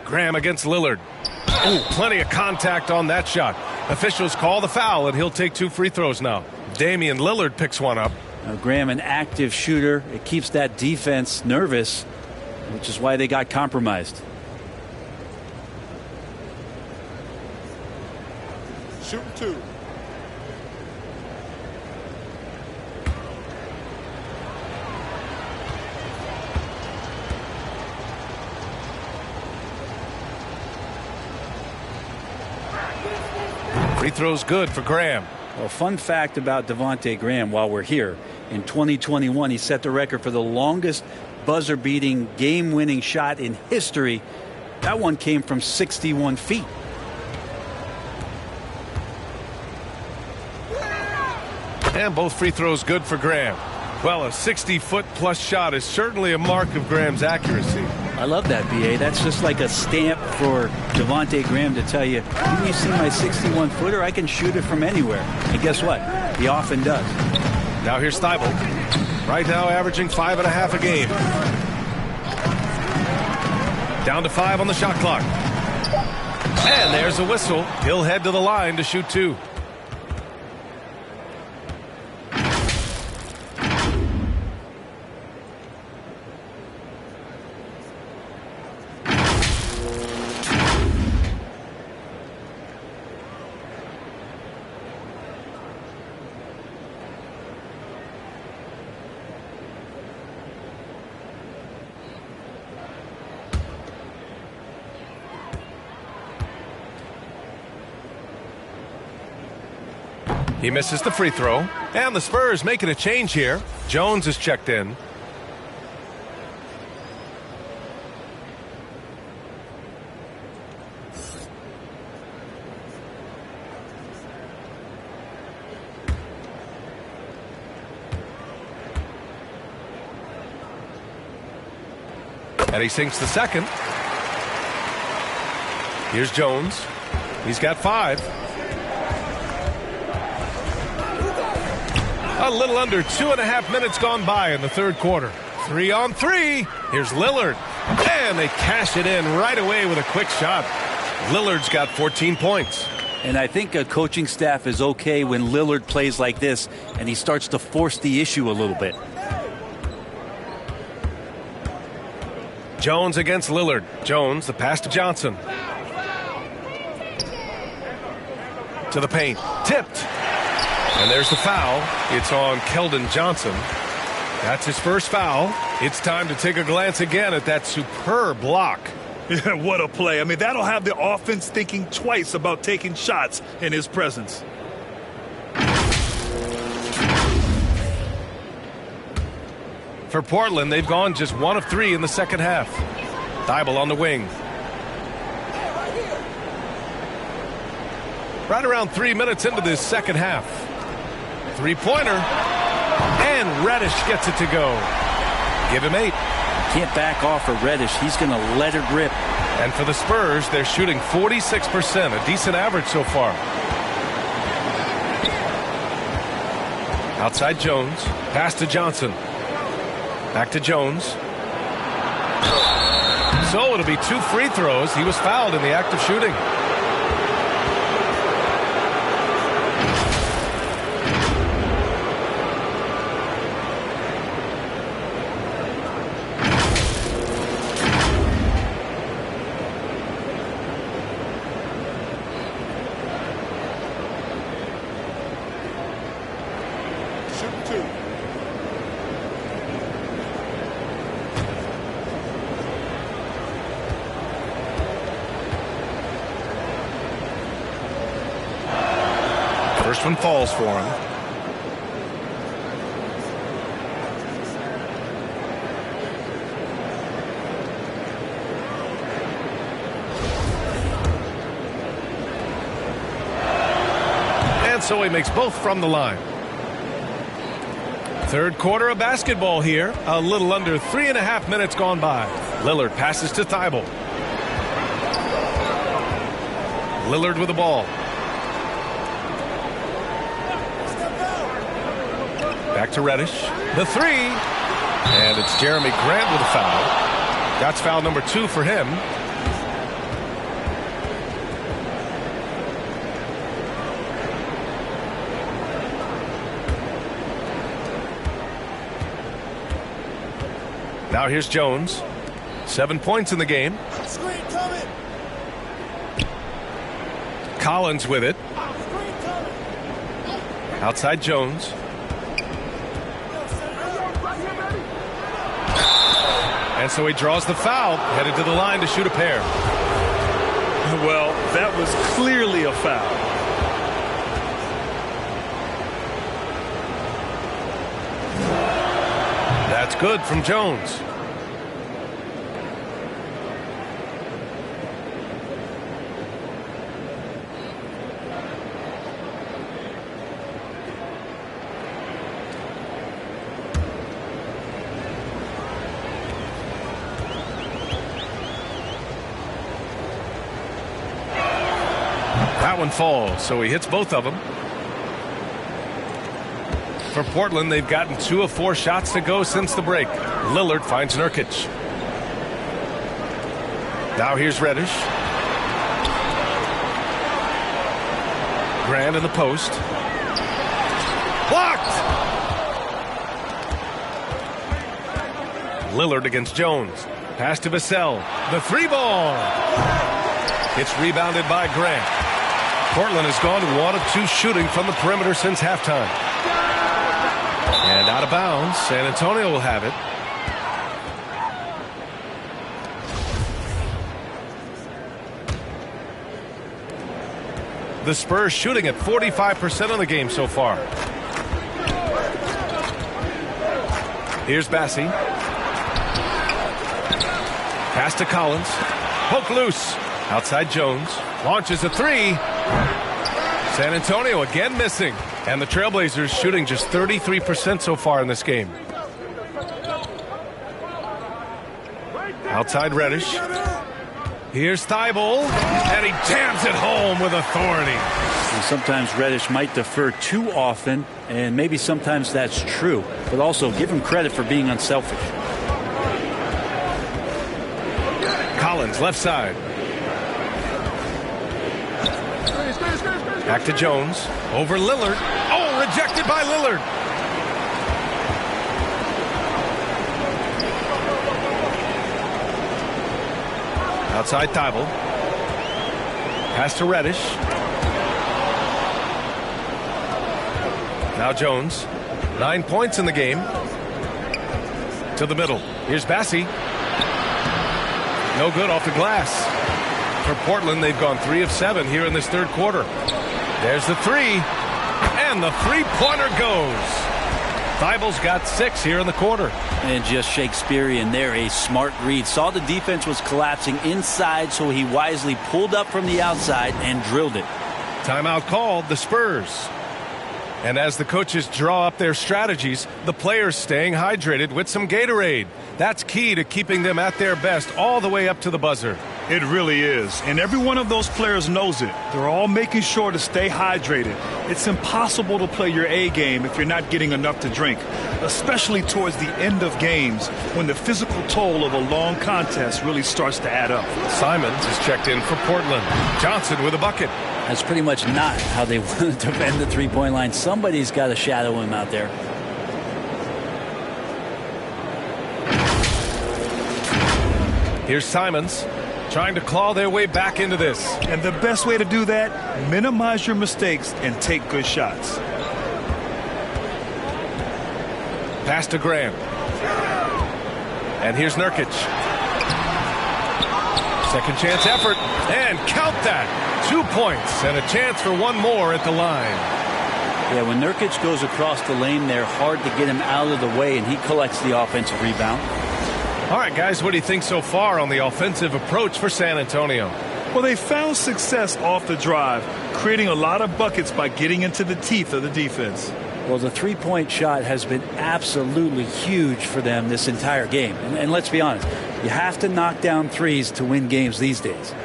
Graham against Lillard. Oh, plenty of contact on that shot. Officials call the foul, and he'll take 2 free throws now. Damian Lillard picks one up. Now, Graham, an active shooter. It keeps that defense nervous, which is why they got compromised. Shooting 2. Free throw's good for Graham. Well, fun fact about Devontae Graham while we're here. In 2021, he set the record for the longest buzzer-beating, game-winning shot in history. That one came from 61 feet. And both free throws good for Graham. Well, a 60-foot-plus shot is certainly a mark of Graham's accuracy. I love that, B.A. That's just like a stamp for Devontae Graham to tell you, when you see my 61-footer, I can shoot it from anywhere. And guess what? He often does. Now here's Thibault. Right now averaging 5.5 a game. Down to 5 on the shot clock. And there's a whistle. He'll head to the line to shoot 2. He misses the free throw. And the Spurs making a change here. Jones is checked in. And he sinks the second. Here's Jones. He's got 5. A little under 2.5 minutes gone by in the third quarter. 3 on 3. Here's Lillard. And they cash it in right away with a quick shot. Lillard's got 14 points. And I think a coaching staff is okay when Lillard plays like this and he starts to force the issue a little bit. Jones against Lillard. Jones, the pass to Johnson. To the paint. Tipped. And there's the foul. It's on Keldon Johnson. That's his first foul. It's time to take a glance again at that superb block. Yeah, what a play. I mean, that'll have the offense thinking twice about taking shots in his presence. For Portland, they've gone just 1 of 3 in the second half. Thibault on the wing. Right around 3 minutes into this second half. Three-pointer. And Reddish gets it to go. Give him 8. Can't back off of Reddish. He's going to let it rip. And for the Spurs, they're shooting 46%, a decent average so far. Outside Jones. Pass to Johnson. Back to Jones. So it'll be 2 free throws. He was fouled in the act of shooting. First one falls for him. And so he makes both from the line. Third quarter of basketball here. A little under 3.5 minutes gone by. Lillard passes to Thibault. Lillard with the ball. Back to Reddish. The three. And it's Jeremy Grant with a foul. That's foul number 2 for him. Now here's Jones. 7 points in the game. Screen coming. Collins with it. Outside Jones. And so he draws the foul, headed to the line to shoot a pair. Well, that was clearly a foul. That's good from Jones. That one falls, so he hits both of them. For Portland, they've gotten 2 of 4 shots to go since the break. Lillard finds Nurkic. Now here's Reddish. Grant in the post. Blocked! Lillard against Jones. Pass to Vassell. The 3-ball. It's rebounded by Grant. Portland has gone 1 of 2 shooting from the perimeter since halftime. And out of bounds. San Antonio will have it. The Spurs shooting at 45% on the game so far. Here's Bassie. Pass to Collins. Poke loose. Outside Jones. Launches a 3. San Antonio again missing. And the Trailblazers shooting just 33% so far in this game. Outside Reddish. Here's Thibault. And he jams it home with authority. And sometimes Reddish might defer too often, and maybe sometimes that's true. But also give him credit for being unselfish. Collins left side. Back to Jones. Over Lillard. Oh, rejected by Lillard. Outside Thibault. Pass to Reddish. Now Jones. 9 points in the game. To the middle. Here's Bassie. No good off the glass. For Portland, they've gone 3 of 7 here in this third quarter. There's the 3. And the three-pointer goes. Thibault's got 6 here in the quarter. And just Shakespearean there, a smart read. Saw the defense was collapsing inside, so he wisely pulled up from the outside and drilled it. Timeout called, the Spurs. And as the coaches draw up their strategies, the players staying hydrated with some Gatorade. That's key to keeping them at their best all the way up to the buzzer. It really is. And every one of those players knows it. They're all making sure to stay hydrated. It's impossible to play your A game if you're not getting enough to drink, especially towards the end of games when the physical toll of a long contest really starts to add up. Simons is checked in for Portland. Johnson with a bucket. That's pretty much not how they want to defend the three-point line. Somebody's got to shadow him out there. Here's Simons trying to claw their way back into this. And the best way to do that, minimize your mistakes and take good shots. Pass to Graham. And here's Nurkic. Second chance effort. And count that. 2 points and a chance for one more at the line. Yeah, when Nurkic goes across the lane, they're hard to get him out of the way, and he collects the offensive rebound. All right, guys, what do you think so far on the offensive approach for San Antonio? Well, they found success off the drive, creating a lot of buckets by getting into the teeth of the defense. Well, the three-point shot has been absolutely huge for them this entire game. And let's be honest, you have to knock down threes to win games these days.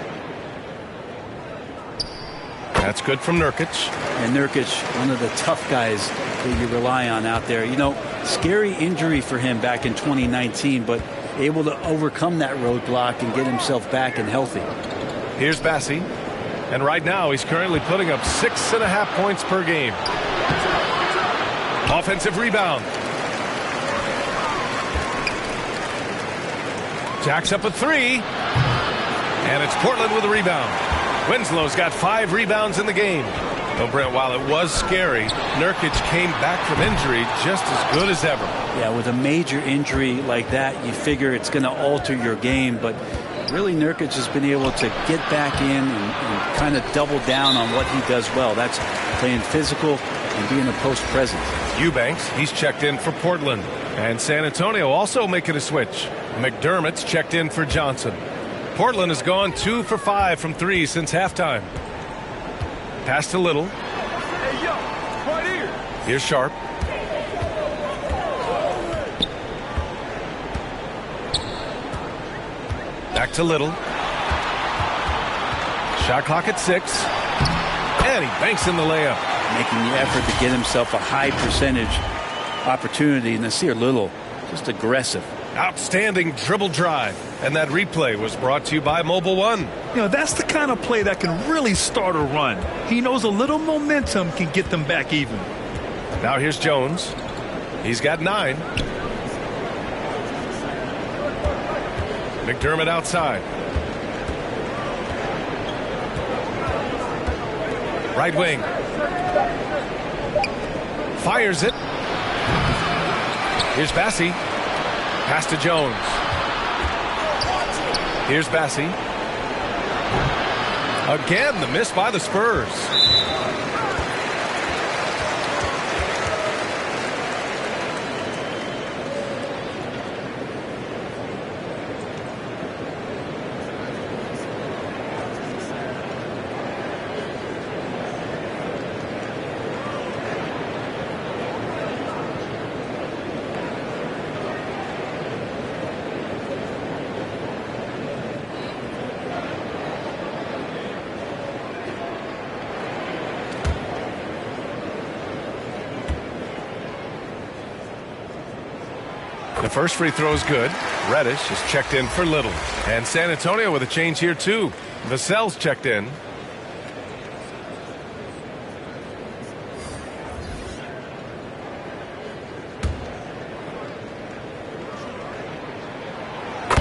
That's good from Nurkic. And Nurkic, one of the tough guys that you rely on out there. You know, scary injury for him back in 2019, but able to overcome that roadblock and get himself back and healthy. Here's Bassi. And right now he's currently putting up 6.5 points per game. Offensive rebound. Jacks up a three. And it's Portland with a rebound. Winslow's got 5 rebounds in the game. Well, Brent, while it was scary, Nurkic came back from injury just as good as ever. Yeah, with a major injury like that, you figure it's going to alter your game. But really, Nurkic has been able to get back in and kind of double down on what he does well. That's playing physical and being a post presence. Eubanks, he's checked in for Portland. And San Antonio also making a switch. McDermott's checked in for Johnson. Portland has gone 2 for 5 from 3 since halftime. Pass to Little. Hey, yo, right here. Here's Sharp. Back to Little. Shot clock at 6. And he banks in the layup. Making the effort to get himself a high percentage opportunity. And Nasir Little, just aggressive. Outstanding dribble drive. And that replay was brought to you by Mobile One. You know, that's the kind of play that can really start a run. He knows a little momentum can get them back even. Now here's Jones. He's got 9. McDermott outside. Right wing. Fires it. Here's Bassi. Pass to Jones. Here's Bassi. Again, the miss by the Spurs. The first free throw is good. Reddish is checked in for Little. And San Antonio with a change here, too. Vassell's checked in.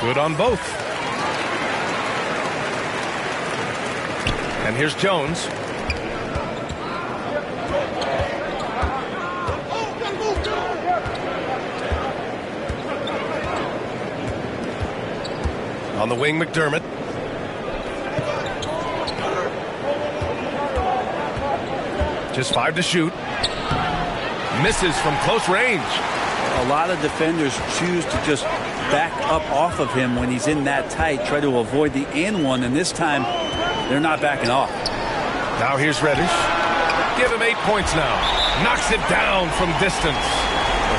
Good on both. And here's Jones. On the wing, McDermott. Just 5 to shoot. Misses from close range. A lot of defenders choose to just back up off of him when he's in that tight, try to avoid the and one, and this time they're not backing off. Now here's Reddish. Give him 8 points now. Knocks it down from distance.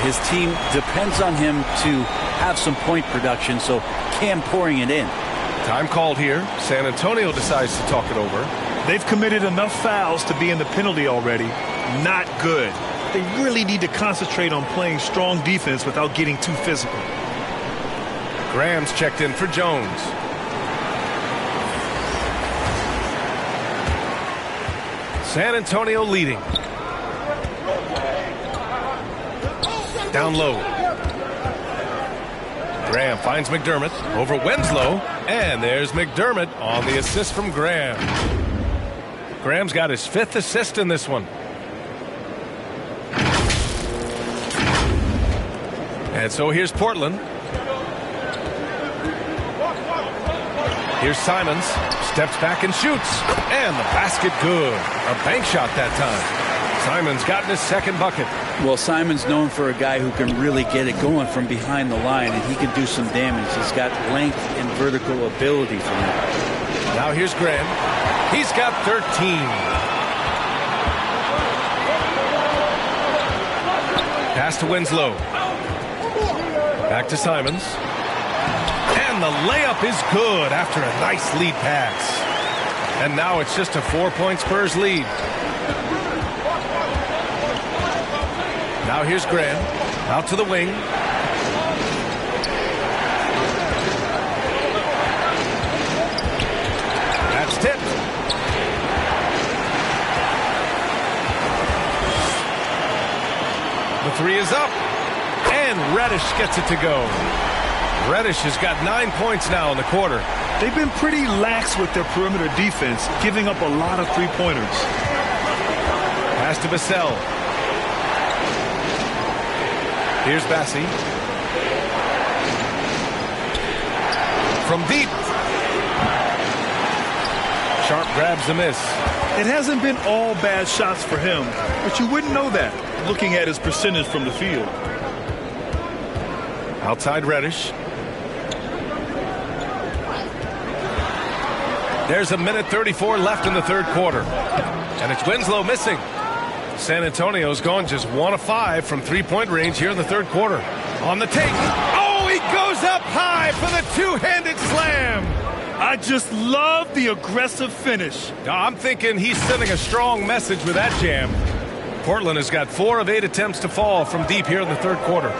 His team depends on him to have some point production, so Cam pouring it in. Time called here. San Antonio decides to talk it over. They've committed enough fouls to be in the penalty already. Not good. They really need to concentrate on playing strong defense without getting too physical. Graham's checked in for Jones. San Antonio leading. Down low. Graham finds McDermott over Winslow, and there's McDermott on the assist from Graham. Graham's got his 5th assist in this one. And so here's Portland. Here's Simons. Steps back and shoots. And the basket good. A bank shot that time. Simons gotten his second bucket. Well, Simon's known for a guy who can really get it going from behind the line, and he can do some damage. He's got length and vertical ability from that. Now here's Graham. He's got 13. Pass to Winslow. Back to Simons. And the layup is good after a nice lead pass. And now it's just a 4-point Spurs lead. Now here's Graham. Out to the wing. That's tipped. The three is up. And Reddish gets it to go. Reddish has got 9 points now in the quarter. They've been pretty lax with their perimeter defense, giving up a lot of three-pointers. Pass to Vassell. Here's Bassi. From deep. Sharp grabs the miss. It hasn't been all bad shots for him, but you wouldn't know that looking at his percentage from the field. Outside Reddish. There's a minute 34 left in the third quarter. And it's Winslow missing. San Antonio's gone just 1 of 5 from three-point range here in the third quarter. On the take. Oh, he goes up high for the two-handed slam. I just love the aggressive finish. I'm thinking he's sending a strong message with that jam. Portland has got 4 of 8 attempts to fall from deep here in the third quarter.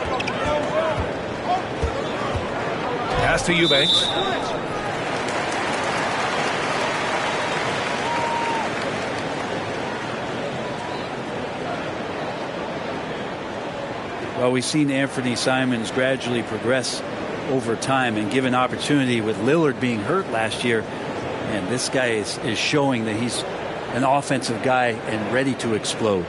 Pass to Eubanks. Well, we've seen Anthony Simons gradually progress over time and give an opportunity with Lillard being hurt last year. And this guy is showing that he's an offensive guy and ready to explode.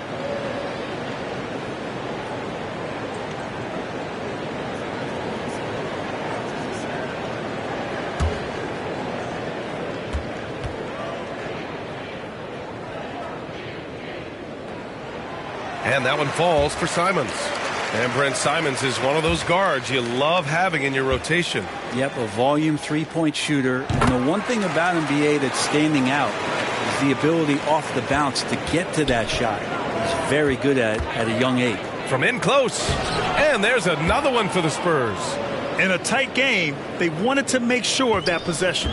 And that one falls for Simons. And Brent Simons is one of those guards you love having in your rotation. Yep, a volume three-point shooter. And the one thing about NBA that's standing out is the ability off the bounce to get to that shot. He's very good at a young age. From in close. And there's another one for the Spurs. In a tight game, they wanted to make sure of that possession.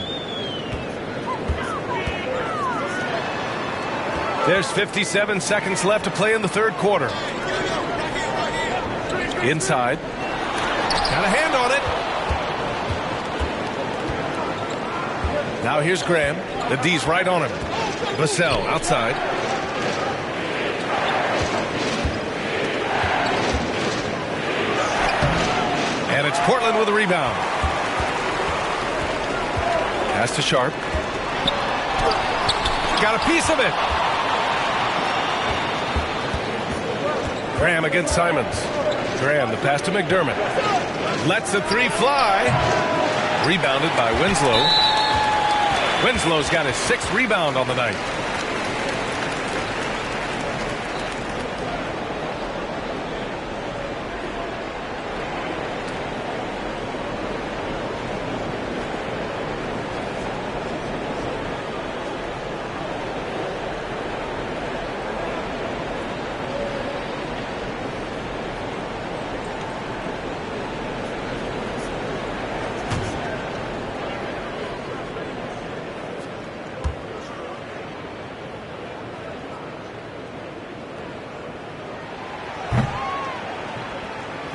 There's 57 seconds left to play in the third quarter. Inside. Got a hand on it. Now here's Graham. The D's right on him. Vassell outside. And it's Portland with a rebound. Pass to Sharp. Got a piece of it. Graham against Simons. Graham, the pass to McDermott. Lets the three fly. Rebounded by Winslow. Winslow's got his 6th rebound on the night.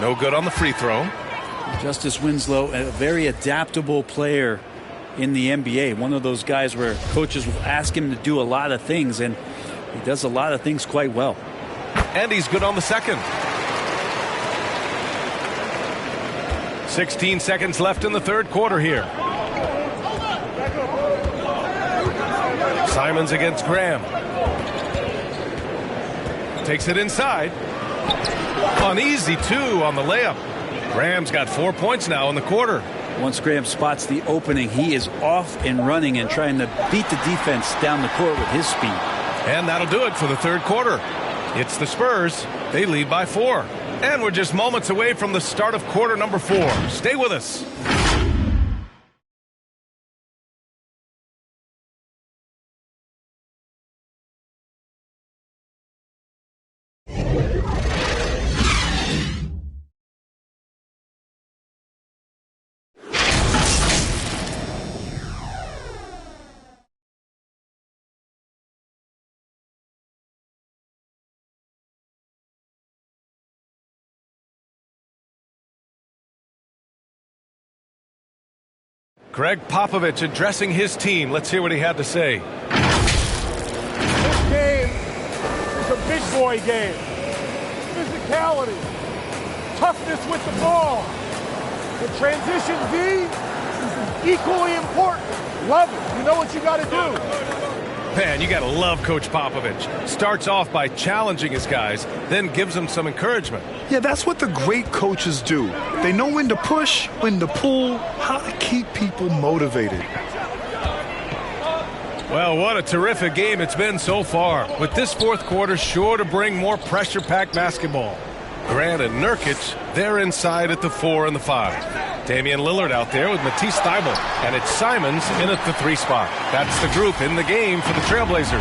No good on the free throw. Justice Winslow, a very adaptable player in the NBA. One of those guys where coaches will ask him to do a lot of things, and he does a lot of things quite well. And he's good on the second. 16 seconds left in the third quarter here. Simons against Graham. Takes it inside. An easy 2 on the layup. Graham's got 4 points now in the quarter. Once Graham spots the opening, he is off and running and trying to beat the defense down the court with his speed. And that'll do it for the third quarter. It's the Spurs. They lead by 4. And we're just moments away from the start of quarter number 4. Stay with us. Greg Popovich addressing his team. Let's hear what he had to say. This game is a big boy game. Physicality, toughness with the ball. The transition V is equally important. Love it. You know what you got to do. Man, you got to love Coach Popovich. Starts off by challenging his guys, then gives them some encouragement. Yeah, that's what the great coaches do. They know when to push, when to pull, how to keep people motivated. Well, what a terrific game it's been so far, with this fourth quarter sure to bring more pressure-packed basketball. Grant and Nurkic, they're inside at the 4 and the 5. Damian Lillard out there with Matisse Thybulle, and it's Simons in at the 3 spot. That's the group in the game for the Trailblazers.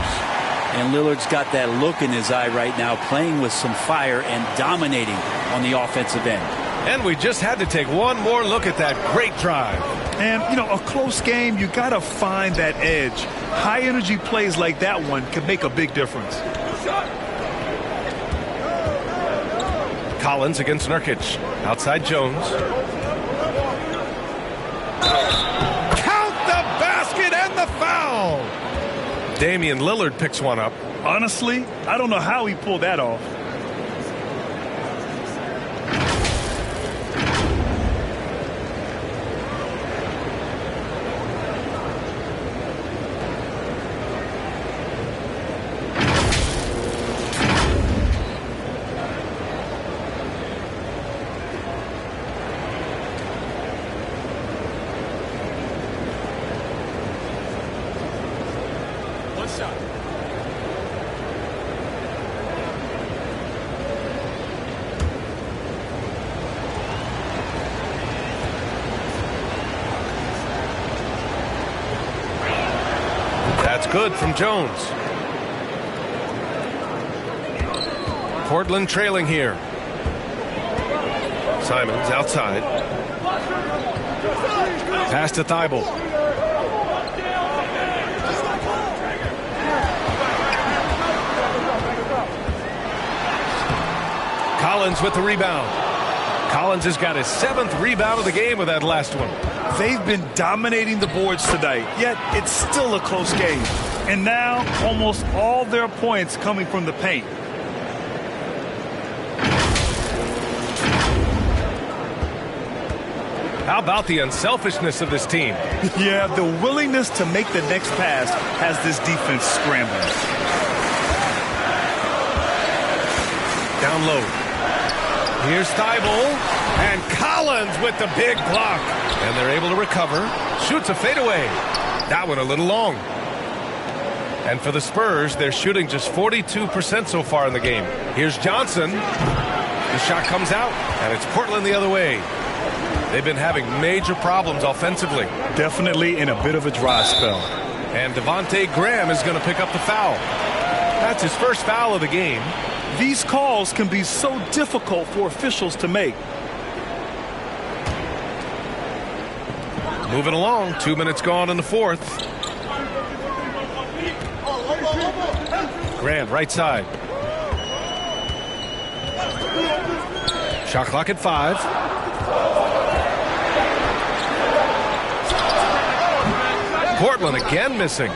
And Lillard's got that look in his eye right now, playing with some fire and dominating on the offensive end. And we just had to take one more look at that great drive. And, you know, a close game, you got to find that edge. High-energy plays like that one can make a big difference. Collins against Nurkic. Outside Jones. Count the basket and the foul! Damian Lillard picks one up. Honestly, I don't know how he pulled that off. That's good from Jones. Portland trailing here. Simons outside. Pass to Thybulle. Collins with the rebound. Collins has got his 7th rebound of the game with that last one. They've been dominating the boards tonight, yet it's still a close game. And now, almost all their points coming from the paint. How about the unselfishness of this team? Yeah, the willingness to make the next pass has this defense scrambling. Down low. Here's Thybulle, and Collins with the big block. And they're able to recover. Shoots a fadeaway. That one a little long. And for the Spurs, they're shooting just 42% so far in the game. Here's Johnson. The shot comes out, and it's Portland the other way. They've been having major problems offensively. Definitely in a bit of a dry spell. And Devontae Graham is going to pick up the foul. That's his first foul of the game. These calls can be so difficult for officials to make. Moving along, 2 minutes gone in the fourth. Grant, right side. Shot clock at 5. Portland again missing.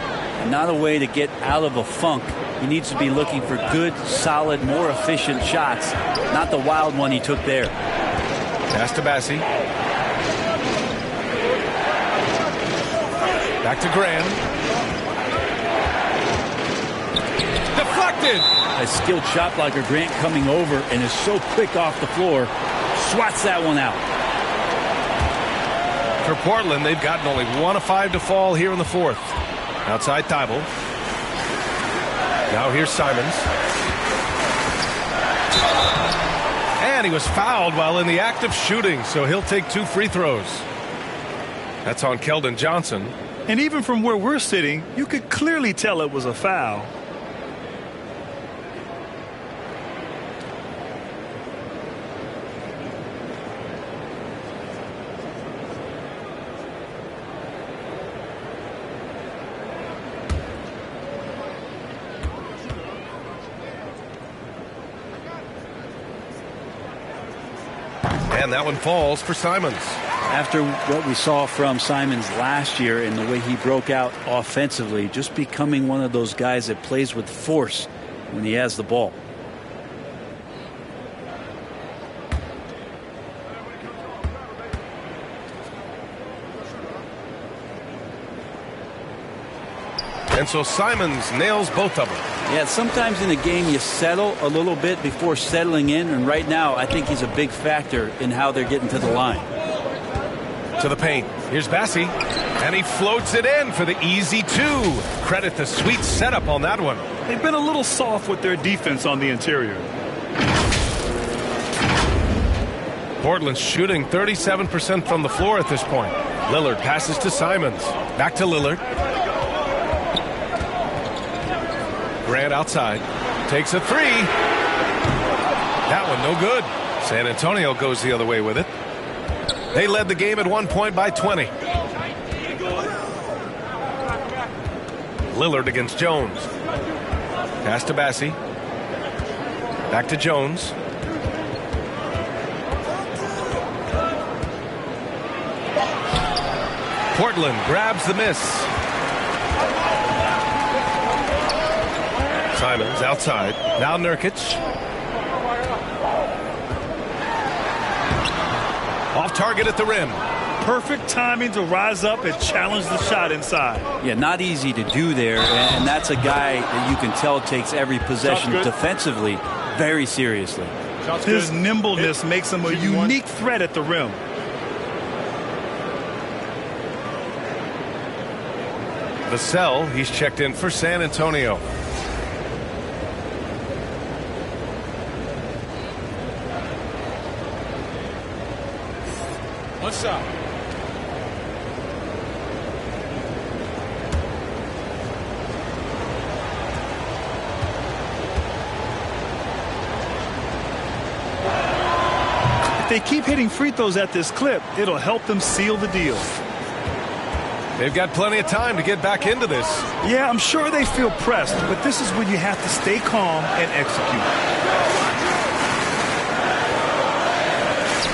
Not a way to get out of a funk. He needs to be looking for good, solid, more efficient shots. Not the wild one he took there. Pass to Bassi. Back to Graham. Deflected. A skilled shot blocker, Grant coming over and is so quick off the floor. Swats that one out. For Portland, they've gotten only 1 of 5 to fall here in the fourth. Outside Thybulle. Now here's Simons. And he was fouled while in the act of shooting, so he'll take 2 free throws. That's on Keldon Johnson. And even from where we're sitting, you could clearly tell it was a foul. And that one falls for Simons. After what we saw from Simons last year and the way he broke out offensively, just becoming one of those guys that plays with force when he has the ball. And so Simons nails both of them. Yeah, sometimes in a game you settle a little bit before settling in, and right now I think he's a big factor in how they're getting to the line. To the paint. Here's Bassi, and he floats it in for the easy 2. Credit the sweet setup on that one. They've been a little soft with their defense on the interior. Portland's shooting 37% from the floor at this point. Lillard passes to Simons. Back to Lillard. Grant outside. Takes a 3. That one no good. San Antonio goes the other way with it. They led the game at one point by 20. Lillard against Jones. Pass to Bassi. Back to Jones. Portland grabs the miss. Simons outside. Now Nurkic. Off target at the rim. Perfect timing to rise up and challenge the shot inside. Yeah, not easy to do there, and that's a guy that you can tell takes every possession defensively very seriously. His nimbleness makes him a unique threat at the rim. Vassell, he's checked in for San Antonio. What's up? If they keep hitting free throws at this clip, it'll help them seal the deal. They've got plenty of time to get back into this. Yeah, I'm sure they feel pressed, but this is when you have to stay calm and execute.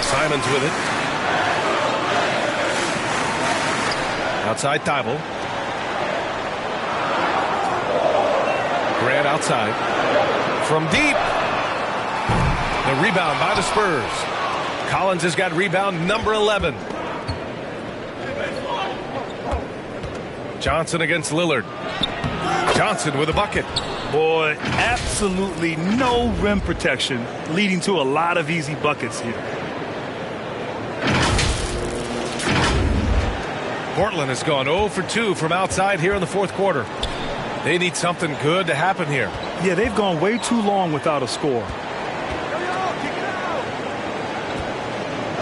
Simons with it. Outside Thibault. Grant outside. From deep. The rebound by the Spurs. Collins has got rebound number 11. Johnson against Lillard. Johnson with a bucket. Boy, absolutely no rim protection, leading to a lot of easy buckets here. Portland has gone 0 for 2 from outside here in the fourth quarter. They need something good to happen here. Yeah, they've gone way too long without a score.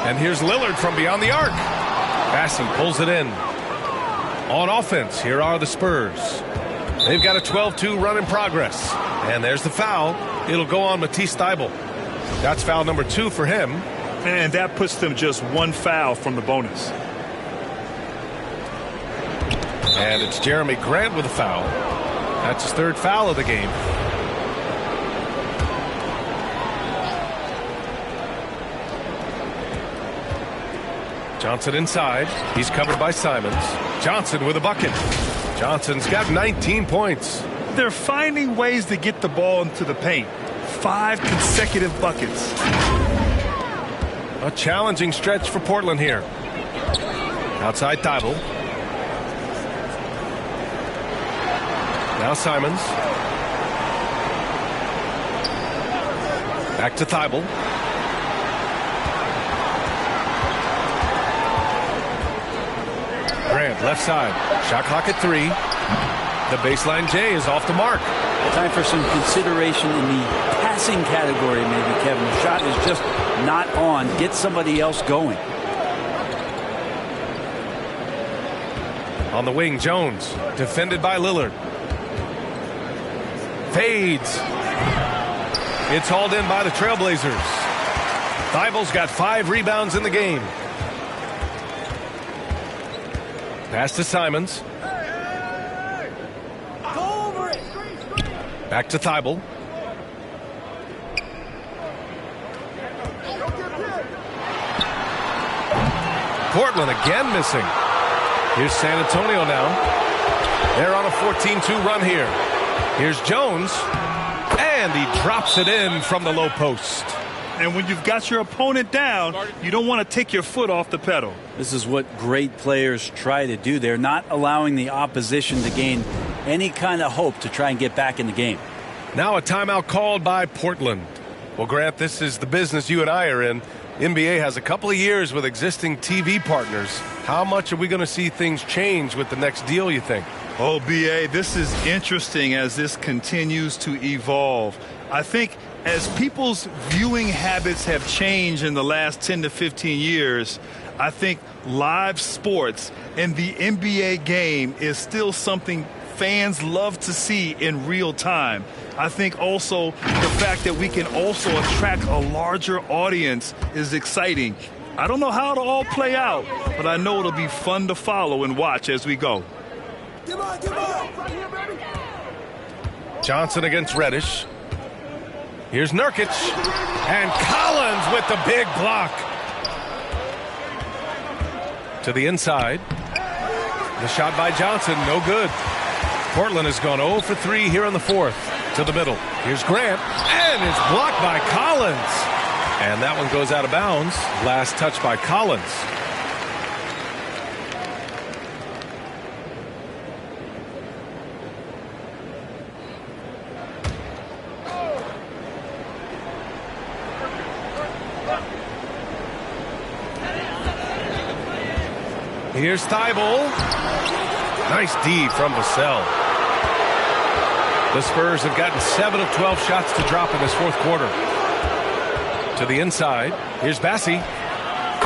And here's Lillard from beyond the arc. Bassi pulls it in. On offense, here are the Spurs. They've got a 12-2 run in progress. And there's the foul. It'll go on Matisse Thybulle. That's foul number 2 for him. And that puts them just 1 foul from the bonus. And it's Jeremy Grant with a foul. That's his 3rd foul of the game. Johnson inside. He's covered by Simons. Johnson with a bucket. Johnson's got 19 points. They're finding ways to get the ball into the paint. 5 consecutive buckets. A challenging stretch for Portland here. Outside Thybulle. Now Simons. Back to Thybulle. Grant left side. Shot clock at 3. The baseline J is off the mark. Time for some consideration in the passing category, maybe, Kevin. The shot is just not on. Get somebody else going. On the wing, Jones, defended by Lillard. Fades. It's hauled in by the Trailblazers. Thibel's got 5 rebounds in the game. Pass to Simons. Back to Thibel. Portland again missing. Here's San Antonio now. They're on a 14-2 run here. Here's Jones. And he drops it in from the low post. And when you've got your opponent down, you don't want to take your foot off the pedal. This is what great players try to do. They're not allowing the opposition to gain any kind of hope to try and get back in the game. Now a timeout called by Portland. Well, Grant, this is the business you and I are in. NBA has a couple of years with existing TV partners. How much are we going to see things change with the next deal, you think? Oh, B.A., this is interesting as this continues to evolve. I think as people's viewing habits have changed in the last 10 to 15 years, I think live sports and the NBA game is still something fans love to see in real time. I think also the fact that we can also attract a larger audience is exciting. I don't know how it'll all play out, but I know it'll be fun to follow and watch as we go. Johnson against Reddish. Here's Nurkic. And Collins with the big block. To the inside. The shot by Johnson, no good. Portland has gone 0 for 3 here in the fourth. To the middle. Here's Grant. And it's blocked by Collins. And that one goes out of bounds. Last touch by Collins. Here's Thibault. Nice D from Vassell. The Spurs have gotten 7 of 12 shots to drop in this fourth quarter. To the inside. Here's Bassi.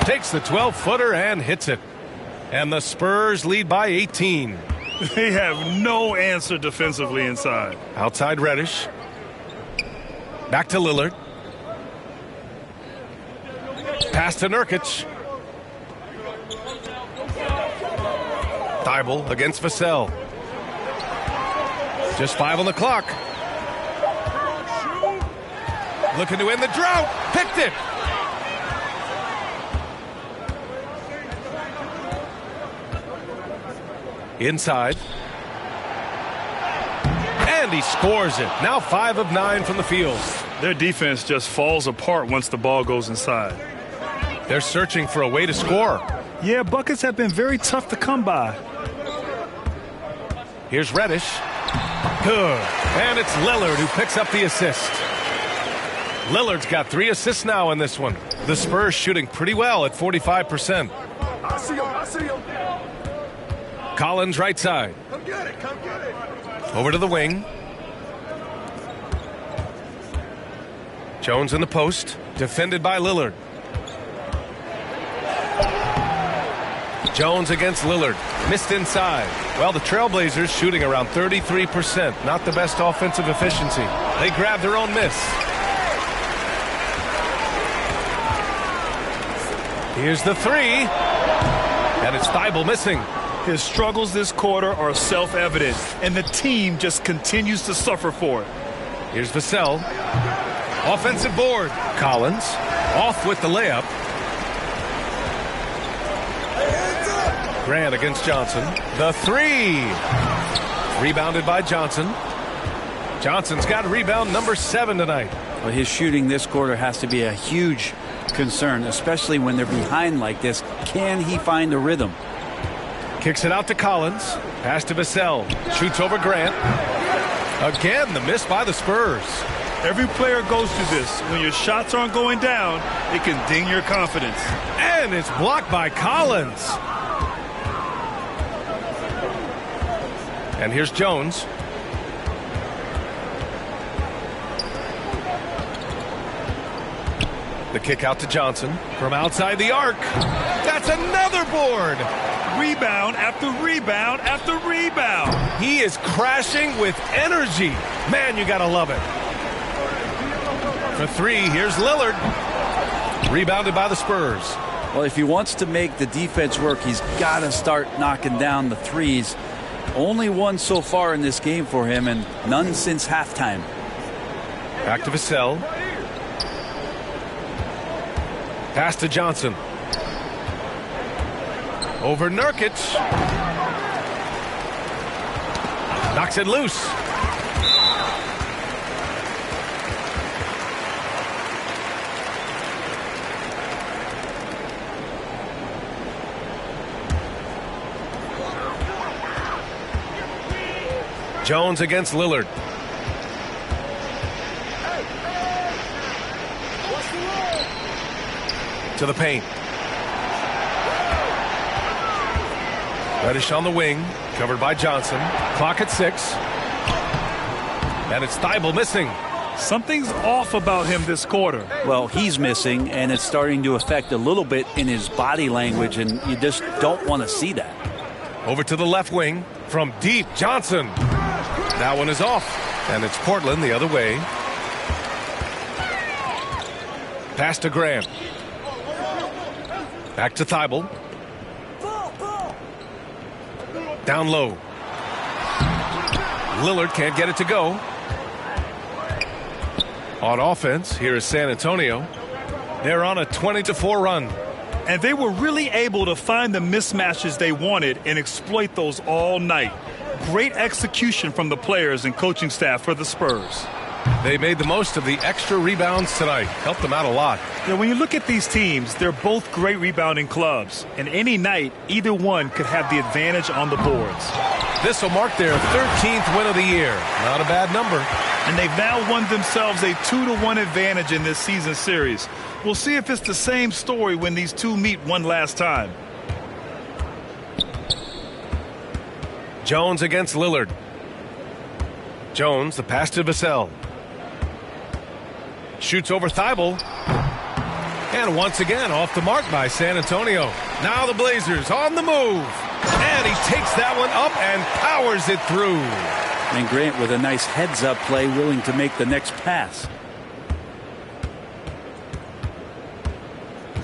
Takes the 12-footer and hits it. And the Spurs lead by 18. They have no answer defensively inside. Outside Reddish. Back to Lillard. Pass to Nurkic. Thibault against Vassell. Just 5 on the clock. Looking to end the drought. Picked it. Inside. And he scores it. Now 5 of 9 from the field. Their defense just falls apart once the ball goes inside. They're searching for a way to score. Yeah, buckets have been very tough to come by. Here's Reddish. Good. And it's Lillard who picks up the assist. Lillard's got 3 assists now in this one. The Spurs shooting pretty well at 45%. I see him. Collins right side. Come get it. Over to the wing. Jones in the post. Defended by Lillard. Jones against Lillard. Missed inside. Well, the Trailblazers shooting around 33%. Not the best offensive efficiency. They grab their own miss. Here's the 3. And it's Thibault missing. His struggles this quarter are self-evident, and the team just continues to suffer for it. Here's Vassell. Offensive board. Collins off with the layup. Grant against Johnson. The 3. Rebounded by Johnson. Johnson's got rebound number 7 tonight. But his shooting this quarter has to be a huge concern, especially when they're behind like this. Can he find a rhythm? Kicks it out to Collins. Pass to Vassell. Shoots over Grant. Again, the miss by the Spurs. Every player goes through this. When your shots aren't going down, it can ding your confidence. And it's blocked by Collins. And here's Jones. The kick out to Johnson from outside the arc. That's another board. Rebound after rebound after rebound. He is crashing with energy. Man, you gotta love it. For three, here's Lillard. Rebounded by the Spurs. Well, if he wants to make the defense work, he's got to start knocking down the threes. Only one so far in this game for him, and none since halftime. Back to Vassell. Pass to Johnson. Over Nurkic. Knocks it loose. Jones against Lillard. To the paint. Reddish on the wing, covered by Johnson. Clock at 6. And it's Thibault missing. Something's off about him this quarter. Well, he's missing, and it's starting to affect a little bit in his body language, and you just don't want to see that. Over to the left wing from deep. Johnson. That one is off, and it's Portland the other way. Pass to Grant. Back to Thibault. Down low. Lillard can't get it to go. On offense, here is San Antonio. They're on a 20-4 run. And they were really able to find the mismatches they wanted and exploit those all night. Great execution from the players and coaching staff for the Spurs. They made the most of the extra rebounds tonight. Helped them out a lot. Yeah, when you look at these teams, they're both great rebounding clubs. And any night, either one could have the advantage on the boards. This will mark their 13th win of the year. Not a bad number. And they've now won themselves a 2-1 advantage in this season series. We'll see if it's the same story when these two meet one last time. Jones against Lillard. Jones, the pass to Vassell. Shoots over Thibault. And once again off the mark by San Antonio. Now the Blazers on the move. And he takes that one up and powers it through. And Grant with a nice heads-up play, willing to make the next pass.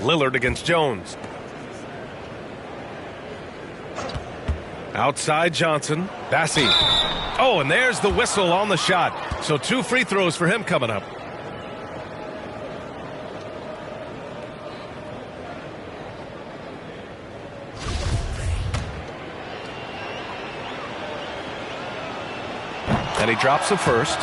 Lillard against Jones. Outside Johnson. Bassey. Oh, and there's the whistle on the shot. So 2 free throws for him coming up. And he drops the first.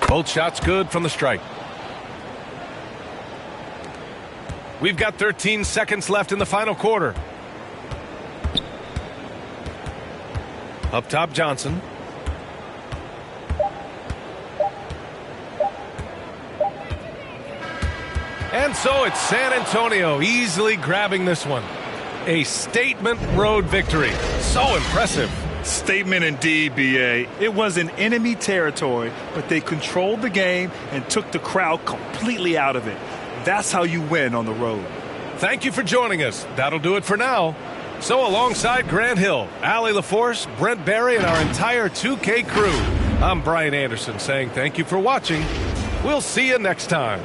Both shots good from the strike. We've got 13 seconds left in the final quarter. Up top, Johnson. And so it's San Antonio easily grabbing this one. A statement road victory. So impressive. Statement indeed, B.A. It was in enemy territory, but they controlled the game and took the crowd completely out of it. That's how you win on the road. Thank you for joining us. That'll do it for now. So alongside Grant Hill, Allie LaForce, Brent Barry, and our entire 2K crew, I'm Brian Anderson saying thank you for watching. We'll see you next time.